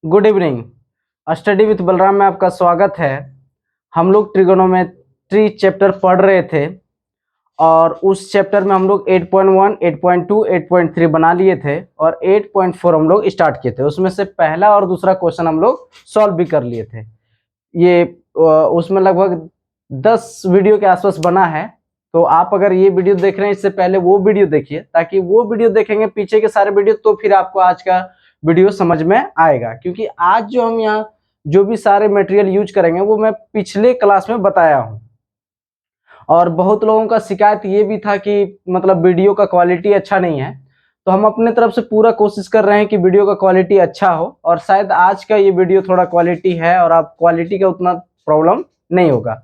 Good evening. Study with Balram में आपका स्वागत है। हम लोग ट्रिगोनोमेट्री चैप्टर पढ़ रहे थे और उस चैप्टर में हम लोग 8.1, 8.2, 8.3 बना लिए थे और 8.4 हम लोग स्टार्ट किए थे। उसमें से पहला और दूसरा क्वेश्चन हम लोग सॉल्व भी कर लिए थे। ये उसमें लगभग 10 वीडियो के आसपास बना है। तो आप अगर ये वीडियो देख रहे हैं इससे पहले वो वीडियो देखिए, ताकि वो वीडियो देखेंगे पीछे के सारे वीडियो तो फिर आपको आज का वीडियो समझ में आएगा। क्योंकि आज जो हम यहाँ जो भी सारे मटेरियल यूज करेंगे वो मैं पिछले क्लास में बताया हूँ। और बहुत लोगों का शिकायत ये भी था कि मतलब वीडियो का क्वालिटी अच्छा नहीं है। तो हम अपने तरफ से पूरा कोशिश कर रहे हैं कि वीडियो का क्वालिटी अच्छा हो, और शायद आज का ये वीडियो थोड़ा क्वालिटी है और आप क्वालिटी का उतना प्रॉब्लम नहीं होगा।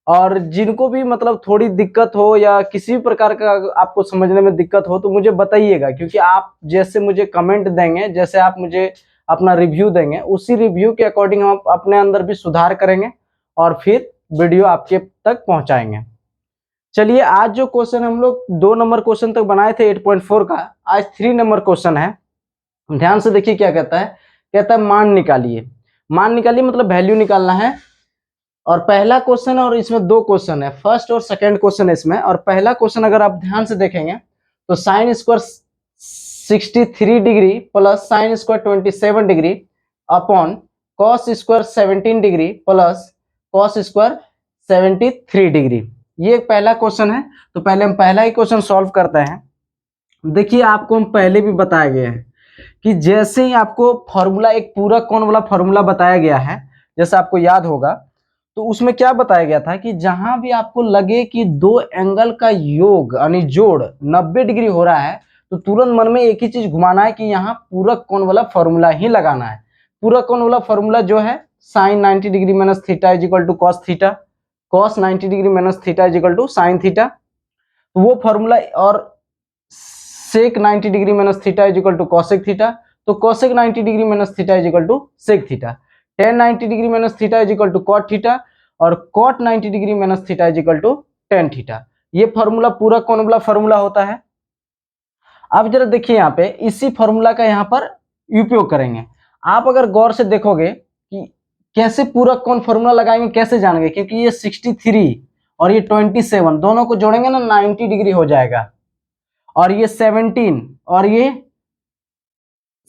और जिनको भी मतलब थोड़ी दिक्कत हो या किसी भी प्रकार का आपको समझने में दिक्कत हो तो मुझे बताइएगा, क्योंकि आप जैसे मुझे कमेंट देंगे, जैसे आप मुझे अपना रिव्यू देंगे, उसी रिव्यू के अकॉर्डिंग हम अपने अंदर भी सुधार करेंगे और फिर वीडियो आपके तक पहुंचाएंगे। चलिए, आज जो क्वेश्चन हम लोग 2 नंबर क्वेश्चन तक बनाए थे 8.4 का, आज 3 नंबर क्वेश्चन है। ध्यान से देखिए क्या कहता है। कहता है मान निकालिए। मान निकालिए मतलब वैल्यू निकालना है। और पहला क्वेश्चन है और इसमें 2 क्वेश्चन है, फर्स्ट और सेकंड क्वेश्चन है इसमें। और पहला क्वेश्चन अगर आप ध्यान से देखेंगे तो sine square 63 degree plus sine square 27 degree upon cos square 17 degree plus cos square 73 degree, ये पहला क्वेश्चन है। तो पहले हम पहला ही क्वेश्चन सॉल्व करते हैं। देखिए, आपको हम पहले भी बताया गया है कि जैसे ही आपको फॉर्मूला, एक पूरा कोण वाला फॉर्मूला बताया गया है, जैसे आपको याद होगा, तो उसमें क्या बताया गया था कि जहां भी आपको लगे कि 2 एंगल का योग यानी जोड़ 90 डिग्री हो रहा है, तो तुरंत मन में एक ही चीज घुमाना है कि यहाँ पूरक कोण वाला फॉर्मूला ही लगाना है। पूरक कोण वाला फॉर्मूला जो है sine 90 degree minus theta is equal to cos theta, cos 90 degree minus theta is equal to sine theta. तो वो फॉर्मूला, और sec 90 degree minus theta is equal to cosec theta, तो cosec 90 degree minus theta is equal to sec theta. Tan 90 degree minus theta is equal to cot theta, और cot 90 degree minus theta is equal to tan theta. ये formula पूरा कोण वाला formula होता है। अब जरा देखिए, यहाँ पे इसी फॉर्मूला का यहाँ पर उपयोग करेंगे। आप अगर गौर से देखोगे कि कैसे पूरा कोण फॉर्मूला लगाएंगे, कैसे जानेंगे, क्योंकि ये 63 और ये 27 दोनों को जोड़ेंगे ना 90 डिग्री हो जाएगा, और ये 17 और ये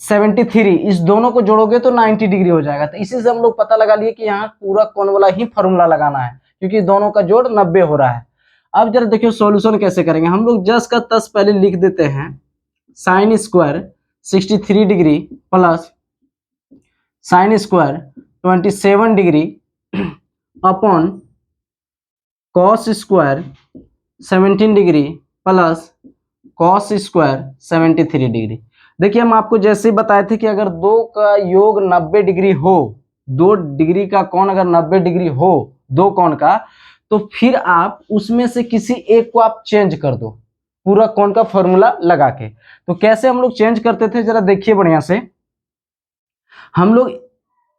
73 इस दोनों को जोड़ोगे तो 90 डिग्री हो जाएगा। तो इसी से हम लोग पता लगा लिए कि यहाँ पूरा कोण वाला ही फॉर्मूला लगाना है, क्योंकि दोनों का जोड़ 90 हो रहा है। अब जरा देखिए सॉल्यूशन कैसे करेंगे। हम लोग जस का तस पहले लिख देते हैं, sine square 63 degree plus sine square 27 degree upon cos square 17 degree plus cos square 73 degree. देखिए, हम आपको जैसे ही बताए थे कि अगर 2 का योग 90 डिग्री हो, 2 डिग्री का कोण अगर 90 डिग्री हो, 2 कोण का, तो फिर आप उसमें से किसी एक को आप चेंज कर दो पूरा कोण का फॉर्मूला लगा के। तो कैसे हम लोग चेंज करते थे, जरा देखिए बढ़िया से। हम लोग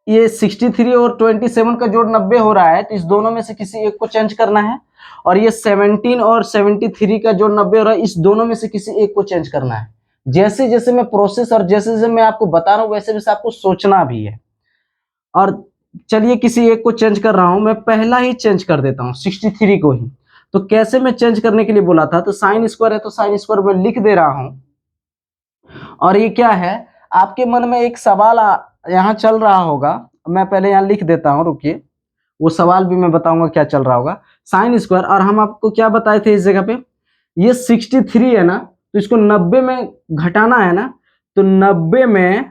ये 63 और 27 का जोड़ 90 हो रहा है, तो इस दोनों में से किसी एक को चेंज करना है। और ये 17 और 73 का जोड़ 90 हो रहा है, इस दोनों में से किसी एक को चेंज करना है। जैसे जैसे मैं प्रोसेस और जैसे जैसे मैं आपको बता रहा हूँ, वैसे वैसे आपको सोचना भी है। और चलिए, किसी एक को चेंज कर रहा हूं, मैं पहला ही चेंज कर देता हूं 63 को ही। तो कैसे मैं चेंज करने के लिए बोला था, तो साइन स्क्वायर है तो साइन स्क्वायर मैं लिख दे रहा हूं। और ये क्या है, आपके मन में एक सवाल यहाँ चल रहा होगा, मैं पहले यहाँ लिख देता हूँ, रुकिए, वो सवाल भी मैं बताऊंगा क्या चल रहा होगा। साइन स्क्वायर, और हम आपको क्या बताए थे इस जगह पे, ये 63 है ना, तो इसको 90 में घटाना है ना, तो 90 में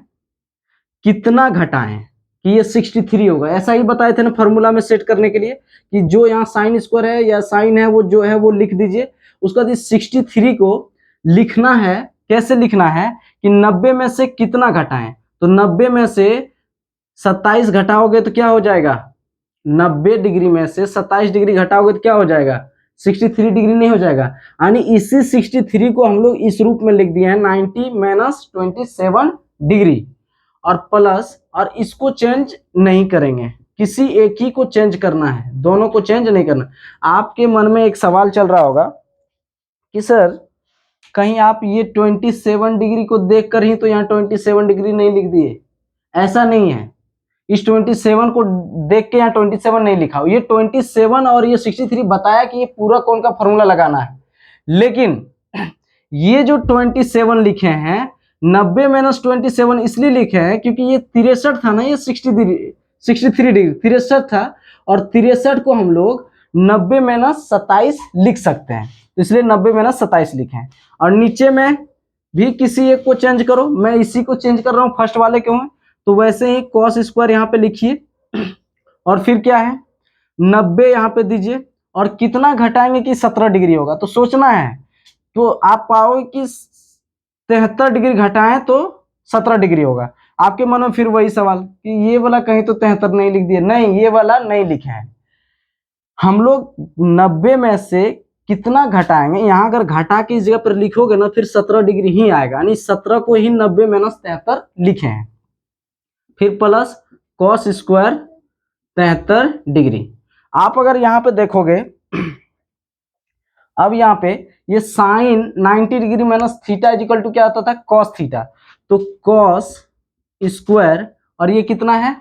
कितना घटाएं कि ये 63 होगा, ऐसा ही बताए थे ना फॉर्मूला में सेट करने के लिए, कि जो यहाँ साइन स्क्वायर है या साइन है वो जो है वो लिख दीजिए। उसका 63 को लिखना है, कैसे लिखना है कि 90 में से कितना घटाएं, तो 90 में से 27 घटाओगे तो क्या हो जाएगा, 90 डिग्री में से 27 डिग्री घटाओगे तो क्या हो जाएगा, 63 डिग्री नहीं हो जाएगा। यानी इसी 63 को हम लोग इस रूप में लिख दिए हैं 90 माइनस 27 डिग्री, और प्लस, और इसको चेंज नहीं करेंगे, किसी एक ही को चेंज करना है, दोनों को चेंज नहीं करना। आपके मन में एक सवाल चल रहा होगा कि सर कहीं आप ये 27 डिग्री को देखकर ही तो यहाँ 27 डिग्री नहीं लिख दिए, ऐसा नहीं है। इस 27 को देख के यहाँ 27 नहीं लिखा, ये 27 और ये 63 बताया कि ये पूरा कौन का फॉर्मूला लगाना है। लेकिन ये जो 27 लिखे हैं 90 - 27 इसलिए लिखे हैं क्योंकि ये 63 था ना, ये 63 डिग्री 63 था, और 63 को हम लोग 90 - 27 लिख सकते हैं, तो इसलिए 90 - 27 लिखे हैं। और नीचे में भी किसी एक को चेंज करो, मैं इसी को चेंज कर रहा हूँ फर्स्ट वाले क्यों है, तो वैसे ही cos स्क्वायर यहाँ पे लिखिए और फिर क्या है 90 यहाँ पे दीजिए, और कितना घटाएंगे कि 17 डिग्री होगा, तो सोचना है, तो आप पाओगे कि 73 डिग्री घटाएं तो 17 डिग्री होगा। आपके मन में फिर वही सवाल कि ये वाला कहीं तो 73 नहीं लिख दिया, नहीं ये वाला नहीं लिखे हैं हम लोग। 90 में से कितना घटाएंगे, यहाँ अगर घटा के इस जगह पर लिखोगे ना फिर 17 डिग्री ही आएगा, यानी 17 को ही 90 - 73 लिखे हैं। फिर प्लस cos स्क्वायर 73 डिग्री। आप अगर यहाँ पे देखोगे अब यहाँ पे ये sine 90 degree minus theta equal to क्या होता था cos थीटा, तो cos स्क्वायर और ये कितना है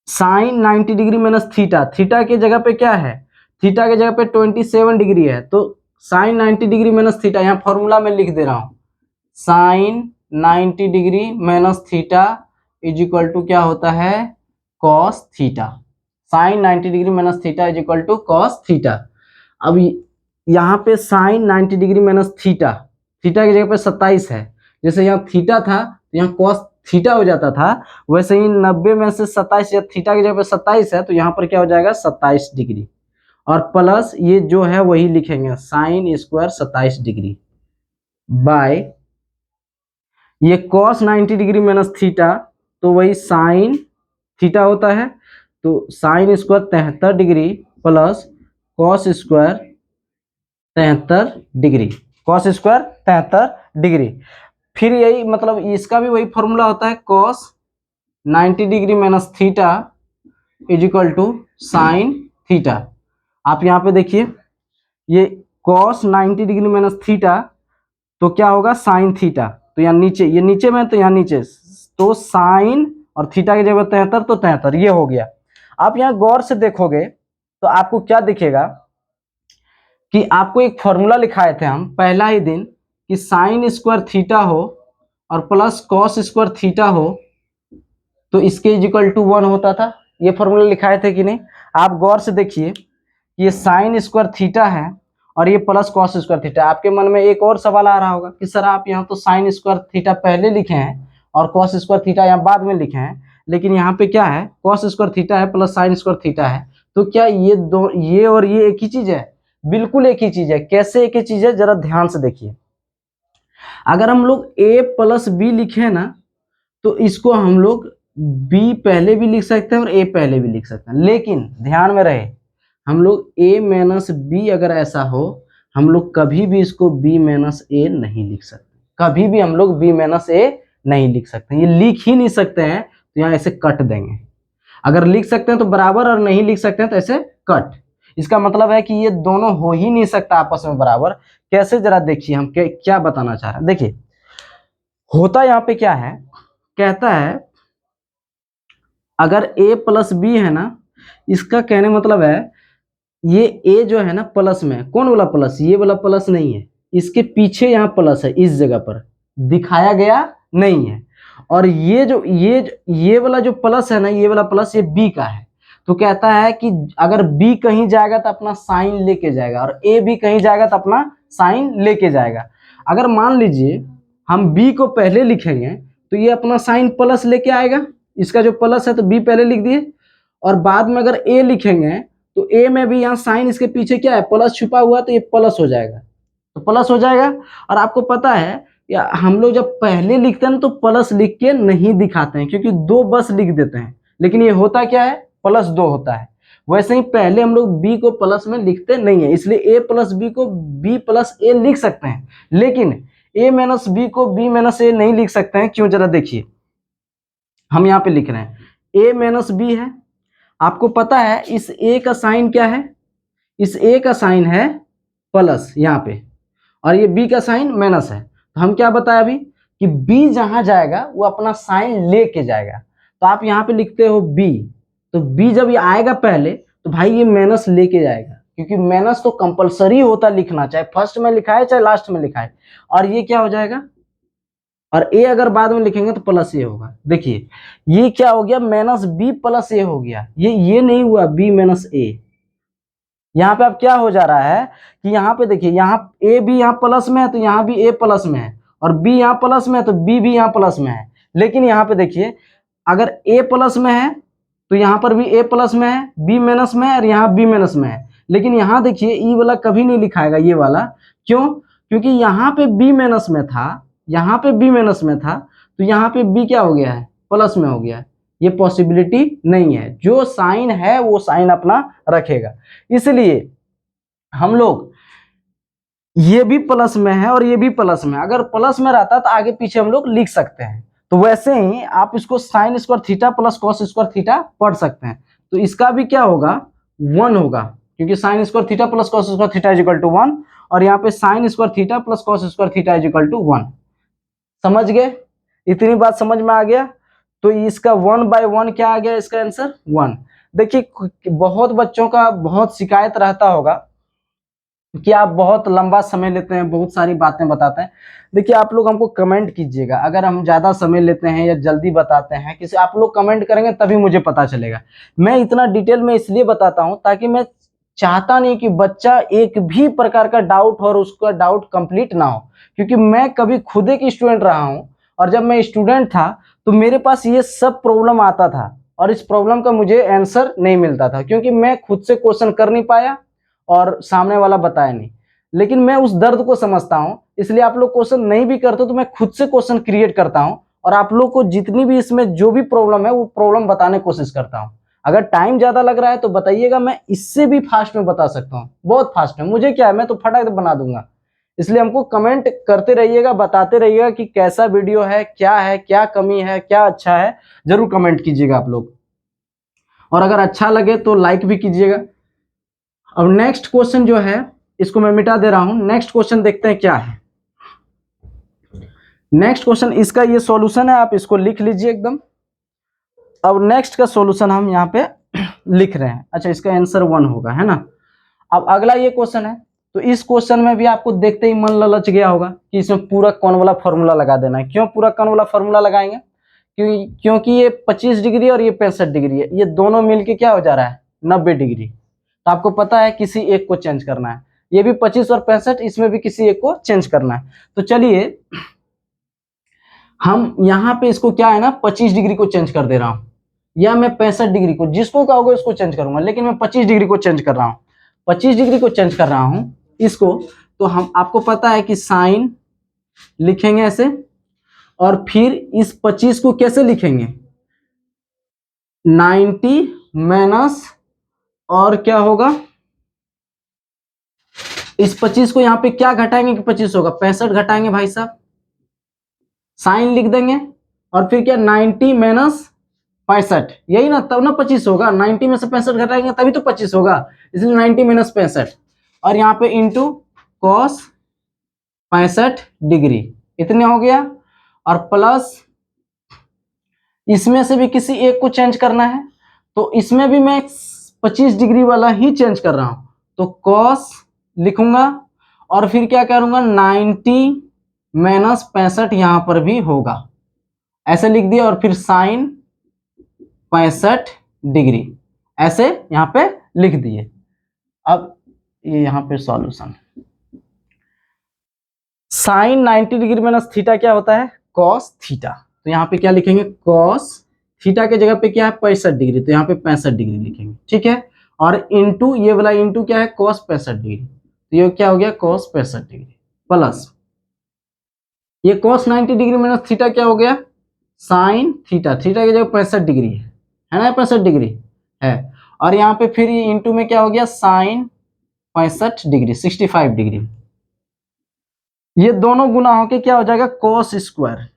sine 90 degree minus theta, theta की जगह पे क्या है, थीटा की जगह पे 27 डिग्री है, तो साइन 90 डिग्री माइनस थीटा, यहाँ फॉर्मूला में लिख दे रहा हूँ, sine 90 degree minus theta equal to क्या होता है cos theta, sine 90 degree minus theta equal to cos theta. अब यहाँ पे sine 90 degree minus theta, theta की जगह पे 27 है, जैसे यहाँ थीटा था तो यहाँ cos थीटा हो जाता था, वैसे ही 90 में से 27 या थीटा की जगह पे 27 है तो यहाँ पर क्या हो जाएगा 27 डिग्री, और प्लस ये जो है वही लिखेंगे साइन स्क्वायर 27 डिग्री बाय ये cos 90 डिग्री माइनस थीटा, तो वही साइन थीटा होता है, तो sine square 73 degree plus cos square 73 degree, cos square 73 degree. फिर यही मतलब इसका भी वही फॉर्मूला होता है cos 90 degree minus theta equal to sine theta. आप यहाँ पे देखिए ये cos 90 डिग्री माइनस थीटा तो क्या होगा साइन थीटा, तो यहाँ नीचे ये नीचे में तो यहाँ नीचे, तो साइन और थीटा की जगह 73 तो 73 ये हो गया। आप यहाँ गौर से देखोगे तो आपको क्या दिखेगा कि आपको एक फॉर्मूला लिखाए थे हम पहला ही दिन कि साइन स्क्वायर थीटा हो और प्लस कॉस स्क्वायर थीटा हो तो इसके इक्वल टू 1 होता था, ये फॉर्मूला लिखाए थे कि नहीं। आप गौर से देखिए ये साइन स्क्वायर थीटा है और ये प्लस कॉस स्क्वायर थीटा। आपके मन में एक और सवाल आ रहा होगा कि सर आप यहाँ तो साइन स्क्वायर थीटा पहले लिखे हैं और कॉस स्क्वायर थीटा यहाँ बाद में लिखे हैं, लेकिन यहाँ पे क्या है कॉस स्क्वायर थीटा है प्लस साइन स्क्वायर थीटा है, तो क्या ये दो ये और ये एक ही चीज है? बिल्कुल एक ही चीज है। कैसे एक ही चीज है जरा ध्यान से देखिए। अगर हम लोग a प्लस बी लिखे ना तो इसको हम लोग b पहले भी लिख सकते हैं और a पहले भी लिख सकते हैं, लेकिन ध्यान में रहे हम लोग a माइनस बी अगर ऐसा हो हम लोग कभी भी इसको b माइनस a नहीं लिख सकते, कभी भी हम लोग b माइनस a नहीं लिख सकते, ये लिख ही नहीं सकते हैं तो यहाँ ऐसे कट देंगे। अगर लिख सकते हैं तो बराबर और नहीं लिख सकते हैं तो ऐसे कट। इसका मतलब है कि ये दोनों हो ही नहीं सकता आपस में बराबर। कैसे जरा देखिए हम क्या बताना चाह रहे हैं। देखिए होता यहाँ पे क्या है, कहता है अगर a प्लस बी है ना, इसका कहने मतलब है ये a जो है ना प्लस में, कौन वाला प्लस, ये वाला प्लस नहीं है, इसके पीछे यहाँ प्लस है, इस जगह पर दिखाया गया नहीं है। और ये वाला जो प्लस है ना, ये वाला प्लस ये b का है, तो कहता है कि अगर b कहीं जाएगा तो अपना साइन लेके जाएगा और a भी कहीं जाएगा तो अपना साइन लेके जाएगा। अगर मान लीजिए हम b को पहले लिखेंगे तो ये अपना साइन प्लस लेके आएगा, इसका जो प्लस है तो b पहले लिख दिए, और बाद में अगर a लिखेंगे तो a में भी यहाँ साइन इसके पीछे क्या है प्लस छुपा हुआ, तो ये प्लस हो जाएगा, तो प्लस हो जाएगा। और आपको पता है या हम लोग जब पहले लिखते हैं तो प्लस लिख के नहीं दिखाते हैं क्योंकि 2 बस लिख देते हैं, लेकिन ये होता क्या है +2 होता है। वैसे ही पहले हम लोग b को प्लस में लिखते नहीं है, इसलिए a प्लस बी को b प्लस a लिख सकते हैं, लेकिन a माइनस बी को b माइनस a नहीं लिख सकते हैं। क्यों जरा देखिए, हम यहाँ पे लिख रहे हैं a माइनस बी है, आपको पता है इस a का साइन क्या है, इस a का साइन है प्लस यहाँ पे और ये b का साइन माइनस है, तो हम क्या बताए अभी कि b जहां जाएगा वो अपना साइन लेके जाएगा। तो आप यहाँ पे लिखते हो b, तो b जब ये आएगा पहले तो भाई ये माइनस लेके जाएगा, क्योंकि माइनस तो कंपलसरी होता लिखना, चाहे फर्स्ट में लिखा है चाहे लास्ट में लिखा है। और ये क्या हो जाएगा, और a अगर बाद में लिखेंगे तो प्लस ए होगा। देखिए ये क्या हो गया, माइनस बी प्लस ए हो गया, ये नहीं हुआ b माइनस ए। यहाँ पे अब क्या हो जा रहा है कि यहाँ पे देखिए, यहाँ a भी यहाँ प्लस में है तो यहाँ भी a प्लस में है, और b यहाँ प्लस में है तो b भी यहाँ प्लस में है। लेकिन यहाँ पे देखिए अगर a प्लस में है तो यहाँ पर भी a प्लस में है, b माइनस में है और यहाँ b माइनस में है। लेकिन यहाँ देखिए ई वाला कभी नहीं लिखाएगा ये वाला, क्यों? क्योंकि यहाँ पे b माइनस में था, यहाँ पे b माइनस में था, तो यहाँ पे b क्या हो गया है, प्लस में हो गया है। ये पॉसिबिलिटी नहीं है, जो साइन है वो साइन अपना रखेगा। इसलिए हम लोग ये भी प्लस में है और ये भी प्लस में, अगर प्लस में रहता तो आगे पीछे हम लोग लिख सकते हैं। तो वैसे ही आप इसको sign square theta plus cos square theta पढ़ सकते हैं। तो इसका भी क्या होगा, 1 होगा, क्योंकि sine square theta plus cos square theta is equal to 1, और यहाँ पे sine square theta plus cos square theta is equal to 1। समझ गए? इतनी बात समझ में आ गया? तो इसका 1/1 क्या आ गया, इसका आंसर 1। देखिए बहुत बच्चों का बहुत शिकायत रहता होगा कि आप बहुत लंबा समय लेते हैं, बहुत सारी बातें बताते हैं। देखिए आप लोग हमको कमेंट कीजिएगा, अगर हम ज़्यादा समय लेते हैं या जल्दी बताते हैं, किसी आप लोग कमेंट करेंगे तभी मुझे पता चलेगा। मैं इतना डिटेल में इसलिए बताता हूँ ताकि मैं चाहता नहीं कि बच्चा एक भी प्रकार का डाउट और उसका डाउट कंप्लीट ना हो, क्योंकि मैं कभी खुद एक स्टूडेंट रहा हूँ, और जब मैं स्टूडेंट था तो मेरे पास ये सब प्रॉब्लम आता था, और इस प्रॉब्लम का मुझे आंसर नहीं मिलता था, क्योंकि मैं खुद से क्वेश्चन कर नहीं पाया और सामने वाला बताया नहीं। लेकिन मैं उस दर्द को समझता हूँ, इसलिए आप लोग क्वेश्चन नहीं भी करते तो मैं खुद से क्वेश्चन क्रिएट करता हूँ, और आप लोग को जितनी भी इसमें जो भी प्रॉब्लम है वो प्रॉब्लम बताने की कोशिश करता हूँ। अगर टाइम ज्यादा लग रहा है तो बताइएगा, मैं इससे भी फास्ट में बता सकता हूँ, बहुत फास्ट में। मुझे क्या है, मैं तो फटाक बना दूंगा। इसलिए हमको कमेंट करते रहिएगा, बताते रहिएगा कि कैसा वीडियो है, क्या कमी है, क्या अच्छा है, जरूर कमेंट कीजिएगा आप लोग। और अगर अच्छा लगे तो लाइक भी कीजिएगा। अब नेक्स्ट क्वेश्चन जो है इसको मैं मिटा दे रहा हूं। नेक्स्ट क्वेश्चन देखते हैं क्या है। नेक्स्ट क्वेश्चन, इसका ये सॉल्यूशन है, आप इसको लिख लीजिए एकदम। अब नेक्स्ट का सॉल्यूशन हम यहाँ पे लिख रहे हैं। अच्छा, इसका आंसर 1 होगा, है ना। अब अगला ये क्वेश्चन है, तो इस क्वेश्चन में भी आपको देखते ही मन ललच गया होगा कि इसमें पूरा कौन वाला फॉर्मूला लगा देना है। क्यों पूरा कौन वाला फॉर्मूला लगाएंगे? क्योंकि ये 25 डिग्री और ये 65 डिग्री है, ये दोनों मिलके क्या हो जा रहा है, 90 डिग्री। तो आपको पता है किसी एक को चेंज करना है। ये भी 25 और 65, इसमें भी किसी एक को चेंज करना है। तो चलिए हम यहाँ पे इसको क्या है ना, 25 डिग्री को चेंज कर दे रहा हूँ, या मैं 65 डिग्री को, जिसको कहोगे उसको चेंज करूंगा, लेकिन मैं 25 डिग्री को चेंज कर रहा हूँ। 25 डिग्री को चेंज कर रहा हूँ इसको। तो हम, आपको पता है कि साइन लिखेंगे ऐसे, और फिर इस 25 को कैसे लिखेंगे, 90 माइनस, और क्या होगा, इस 25 को यहाँ पे क्या घटाएंगे कि 25 होगा, 65 घटाएंगे भाई साहब, साइन लिख देंगे, और फिर क्या 90 माइनस 65, यही ना, तब ना 25 होगा। 90 में से 65 घटाएंगे तभी तो 25 होगा, इसलिए 90 माइनस 65, और यहाँ पे इंटू कॉस 65 डिग्री, इतने हो गया। और प्लस इसमें से भी किसी एक को चेंज करना है, तो इसमें भी मैं 25 डिग्री वाला ही चेंज कर रहा हूं, तो कॉस लिखूंगा, और फिर क्या करूंगा, 90 माइनस 65 यहां पर भी होगा, ऐसे लिख दिया, और फिर साइन 65 डिग्री ऐसे यहां पे लिख दिए। अब ये यहां पे solution, sine 90 degree minus theta क्या होता है, कॉस थीटा। तो यहाँ पे क्या लिखेंगे, कॉस थीटा के जगह पे क्या है, 65 डिग्री, तो यहाँ पे 65 डिग्री लिखेंगे, ठीक है। और इंटू, ये वाला इंटू क्या है, कॉस 65 डिग्री, तो ये क्या हो गया, कॉस 65 डिग्री, प्लस ये कॉस 90 डिग्री माइनस थीटा क्या हो गया, साइन थीटा, थीटा की जगह 65 डिग्री है ना, 65 डिग्री है। और यहाँ पे फिर ये इंटू में क्या हो गया, साइन 65 डिग्री, 65 डिग्री, ये दोनों गुना होके क्या हो जाएगा, कॉस स्क्वायर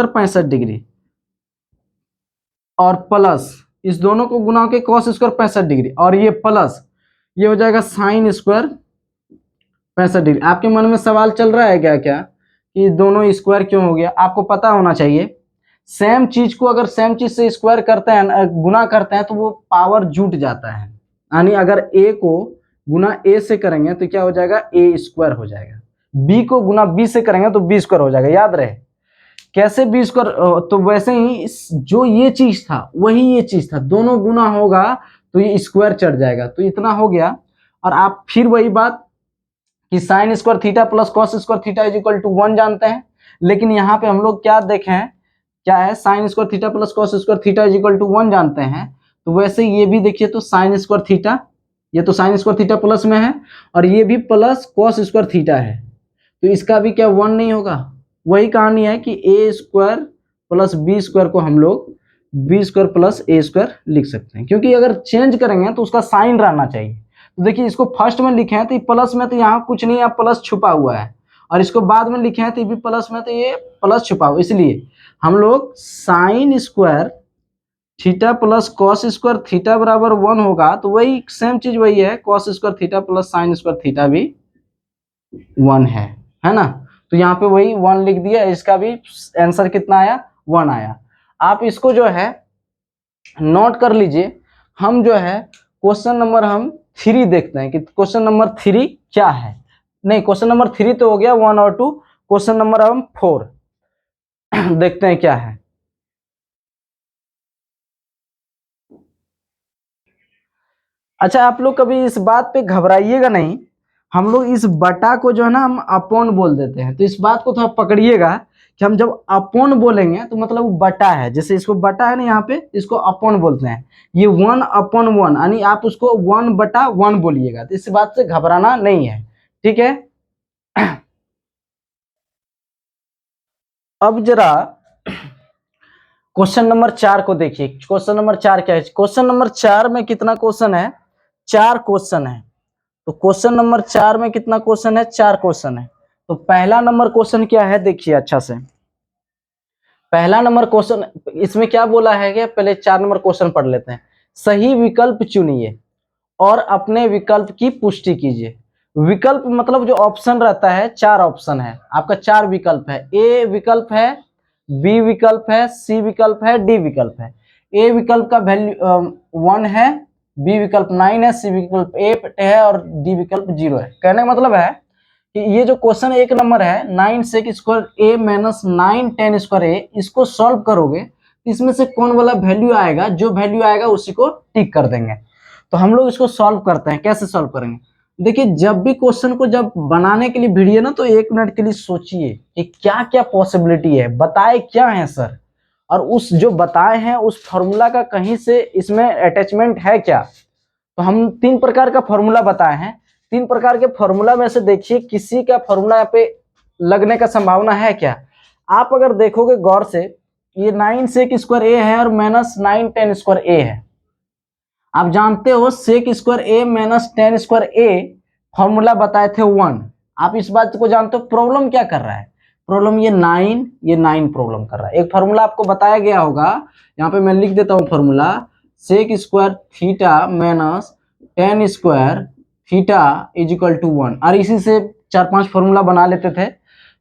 65 डिग्री, और प्लस इस दोनों को गुना होके कॉस स्क्वायर 65 डिग्री, और ये प्लस ये हो जाएगा साइन स्क्वायर 65 डिग्री। आपके मन में सवाल चल रहा है क्या कि दोनों स्क्वायर क्यों हो गया, आपको पता होना चाहिए सेम चीज को अगर सेम चीज से स्क्वायर करते हैं, गुना करते हैं, तो वो पावर जुट जाता है। यानी अगर ए को गुना ए से करेंगे तो क्या हो जाएगा, ए स्क्वायर हो जाएगा। बी को गुना बी से करेंगे तो बी स्क्वायर हो जाएगा। याद रहे कैसे बी स्क्वायर, तो वैसे ही जो ये चीज था वही ये चीज था, दोनों गुना होगा तो ये स्क्वायर चढ़ जाएगा। तो इतना हो गया। और आप फिर वही बात कि sine square theta plus cos square theta is equal to 1 जानते हैं, लेकिन यहाँ पे हम लोग क्या देखें, क्या है, sine square theta plus cos square theta is equal to 1 जानते हैं। तो वैसे ये भी देखिए, तो साइन स्क्वायर थीटा, ये तो साइन स्क्वायर थीटा प्लस में है और ये भी प्लस कॉस स्क्वायर थीटा है, तो इसका भी क्या 1 नहीं होगा। वही कहानी है कि ए स्क्वायर प्लस बी स्क्वायर को हम लोग बी स्क्वायर प्लस ए स्क्वायर लिख सकते हैं, क्योंकि अगर चेंज करेंगे तो उसका साइन रहना चाहिए। तो देखिए इसको फर्स्ट में लिखे हैं तो ये प्लस में, तो यहाँ कुछ नहीं है, प्लस छुपा हुआ है, और इसको बाद में लिखे हैं तो ये भी प्लस में, तो ये प्लस छुपा हुआ, इसलिए हम लोग sign square theta plus cos square theta बराबर 1 होगा, तो वही सेम चीज वही है, cos square theta plus sign square theta भी 1 है ना। तो यहाँ पे वही 1 लिख दिया, इसका भी आंसर कितना आया, 1 आया। आप इसको जो है नोट कर लीजिए। हम जो है क्वेश्चन नंबर हम 3 देखते हैं कि क्वेश्चन नंबर 3 क्या है। नहीं, क्वेश्चन नंबर 3 तो हो गया 1 और 2, क्वेश्चन नंबर हम 4 देखते हैं क्या है। अच्छा, आप लोग कभी इस बात पे घबराइएगा नहीं, हम लोग इस बटा को जो है ना हम अपॉन बोल देते हैं, तो इस बात को थोड़ा पकड़िएगा कि हम जब अपॉन बोलेंगे तो मतलब वो बटा है, जैसे इसको बटा है ना यहाँ पे, इसको अपॉन बोलते हैं। ये 1/1 यानी आप उसको 1/1 बोलिएगा, तो इस बात से घबराना नहीं है, ठीक है। अब जरा क्वेश्चन नंबर 4 को देखिए। क्वेश्चन नंबर 4 क्या है, क्वेश्चन नंबर 4 में कितना क्वेश्चन है, 4 क्वेश्चन है। तो क्वेश्चन नंबर 4 में कितना क्वेश्चन है, 4 क्वेश्चन है। तो पहला नंबर क्वेश्चन क्या है, देखिए अच्छा से। पहला नंबर क्वेश्चन इसमें क्या बोला है कि पहले 4 नंबर क्वेश्चन पढ़ लेते हैं। सही विकल्प चुनिए और अपने विकल्प की पुष्टि कीजिए। विकल्प मतलब जो ऑप्शन रहता है, 4 ऑप्शन है आपका, 4 विकल्प है। ए विकल्प है, बी विकल्प है, सी विकल्प है, डी विकल्प है। ए विकल्प का वैल्यू 1 है, बी विकल्प 9 है, सी विकल्प 8 है और डी विकल्प 0 है। कहने का मतलब है कि ये जो क्वेश्चन 1 नंबर है 9 सेक स्क्वायर ए माइनस 9 10 स्क्वायर ए, इसको सॉल्व करोगे इसमें से कौन वाला वैल्यू आएगा, जो वैल्यू आएगा उसी को टिक कर देंगे। तो हम लोग इसको सॉल्व करते हैं। कैसे सॉल्व करेंगे, देखिए जब भी क्वेश्चन को जब बनाने के लिए भिड़िए ना, तो 1 मिनट के लिए सोचिए कि क्या क्या पॉसिबिलिटी है, बताए क्या है सर, और उस जो बताए हैं उस फॉर्मूला का कहीं से इसमें अटैचमेंट है क्या। तो हम 3 प्रकार का फॉर्मूला बताए हैं, 3 प्रकार के फॉर्मूला में से देखिए किसी का फॉर्मूला यहाँ पे लगने का संभावना है क्या। आप अगर देखोगे गौर से, ये 9 सेक स्क्वायर ए है और माइनस 9 10 स्क्वायर ए है। आप जानते हो sec square A minus 10 square a formula बताए थे 1। आप इस बात को जानते हो। प्रॉब्लम क्या कर रहा है, प्रॉब्लम ये 9 प्रॉब्लम कर रहा है। एक फॉर्मूला आपको बताया गया होगा, यहाँ पे मैं लिख देता हूँ formula, sec square theta minus 10 square theta is equal to 1। और इसी से 4-5 फॉर्मूला बना लेते थे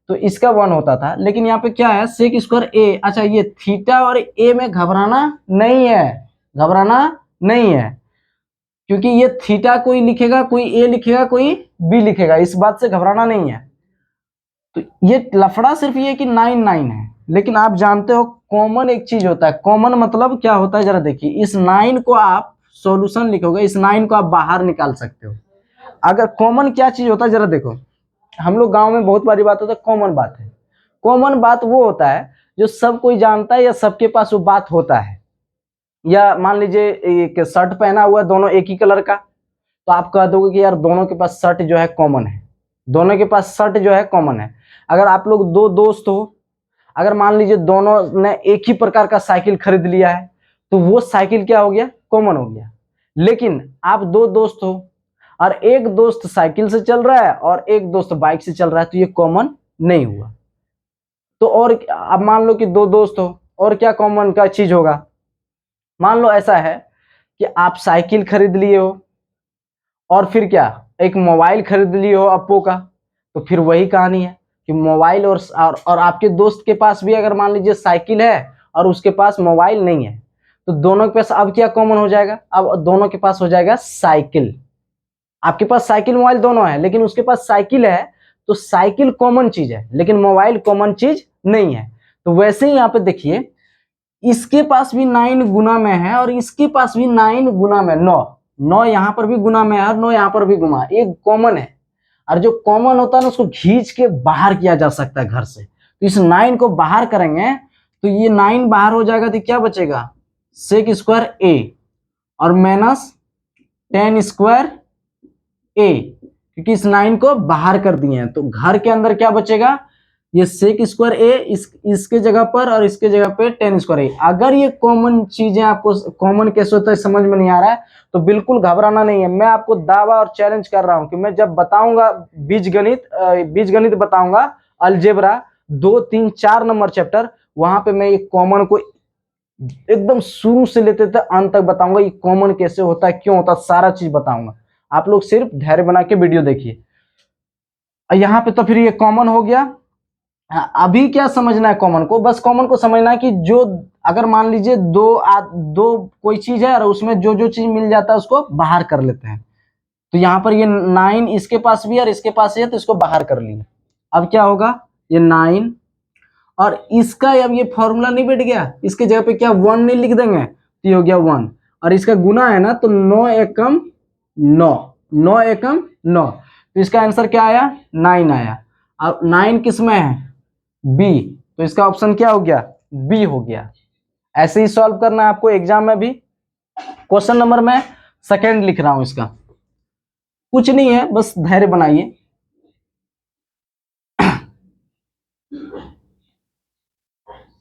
तो इसका 1 होता था। लेकिन यहाँ पे क्या है, सेक स्क्वायर ए, अच्छा ये थीटा और ए में घबराना नहीं है, घबराना नहीं है, क्योंकि ये थीटा कोई लिखेगा, कोई ए लिखेगा, कोई बी लिखेगा, इस बात से घबराना नहीं है। तो ये लफड़ा सिर्फ ये कि 9 है, लेकिन आप जानते हो कॉमन एक चीज होता है। कॉमन मतलब क्या होता है, जरा देखिए, इस 9 को आप सॉल्यूशन लिखोगे, इस 9 को आप बाहर निकाल सकते हो। अगर कॉमन क्या चीज होता है, जरा देखो, हम लोग गांव में बहुत बारी बात होता है, कॉमन बात है। कॉमन बात वो होता है जो सब कोई जानता है या सबके पास वो बात होता है। या मान लीजिए एक शर्ट पहना हुआ है, दोनों एक ही कलर का, तो आप कह दोगे कि यार दोनों के पास शर्ट जो है कॉमन है, दोनों के पास शर्ट जो है कॉमन है। अगर आप लोग 2 दोस्त हो, अगर मान लीजिए दोनों ने एक ही प्रकार का साइकिल खरीद लिया है, तो वो साइकिल क्या हो गया, कॉमन हो गया। लेकिन आप 2 दोस्त हो और एक दोस्त साइकिल से चल रहा है और एक दोस्त बाइक से चल रहा है, तो ये कॉमन नहीं हुआ। तो और अब मान लो कि 2 दोस्त हो, और क्या कॉमन का चीज होगा। मान लो ऐसा है कि आप साइकिल खरीद लिए हो और फिर क्या, एक मोबाइल खरीद लिए हो ओप्पो का, तो फिर वही कहानी है कि मोबाइल और आपके दोस्त के पास भी अगर मान लीजिए साइकिल है और उसके पास मोबाइल नहीं है, तो दोनों के पास अब क्या कॉमन हो जाएगा, अब दोनों के पास हो जाएगा साइकिल। आपके पास साइकिल मोबाइल दोनों है, लेकिन उसके पास साइकिल है, तो साइकिल कॉमन चीज है, लेकिन मोबाइल कॉमन चीज नहीं है। तो वैसे ही यहाँ पे देखिए, इसके पास भी 9 गुना में है और इसके पास भी 9 गुना में 9, 9 यहाँ पर भी गुना में है और 9 यहाँ पर भी गुना, एक कॉमन है। और जो कॉमन होता है ना, उसको खींच के बाहर किया जा सकता है घर से। तो इस 9 को बाहर करेंगे तो ये 9 बाहर हो जाएगा, तो क्या बचेगा, सेक स्क्वायर ए और माइनस 10 स्क्वायर ए, क्योंकि इस 9 को बाहर कर दिए हैं। तो घर के अंदर क्या बचेगा, ये सेक स्क्वायर ए इसके जगह पर और इसके जगह पे 10 स्क्वायर ए। अगर ये कॉमन चीजें आपको कॉमन कैसे होता है समझ में नहीं आ रहा है, तो बिल्कुल घबराना नहीं है। मैं आपको दावा और चैलेंज कर रहा हूं कि मैं जब बताऊंगा बीजगणित बताऊंगा, अलजेब्रा 2, 3, 4 नंबर चैप्टर, वहां पे मैं ये कॉमन को एकदम शुरू से लेते थे अंत तक बताऊंगा, ये कॉमन कैसे होता है, क्यों होता है, सारा चीज बताऊंगा। आप लोग सिर्फ धैर्य बना के वीडियो देखिए। यहाँ पे तो फिर ये कॉमन हो गया। अभी क्या समझना है कॉमन को, बस कॉमन को समझना है कि जो अगर मान लीजिए दो कोई चीज है और उसमें जो जो चीज मिल जाता है उसको बाहर कर लेते हैं। तो यहाँ पर ये 9 इसके पास भी और इसके पास है, तो इसको बाहर कर लिए। अब क्या होगा, ये 9 और इसका अब ये फॉर्मूला नहीं बैठ गया, इसके जगह पे क्या 1 नहीं लिख देंगे, तो ये हो गया 1 और इसका गुना है ना, तो 9 एकम 9, 9 एकम 9, तो इसका आंसर क्या आया, 9 आया। अब 9 किस में है, बी, तो इसका ऑप्शन क्या हो गया, बी हो गया। ऐसे ही सॉल्व करना है आपको एग्जाम में भी। क्वेश्चन नंबर में सेकंड लिख रहा हूं, इसका कुछ नहीं है, बस धैर्य बनाइए।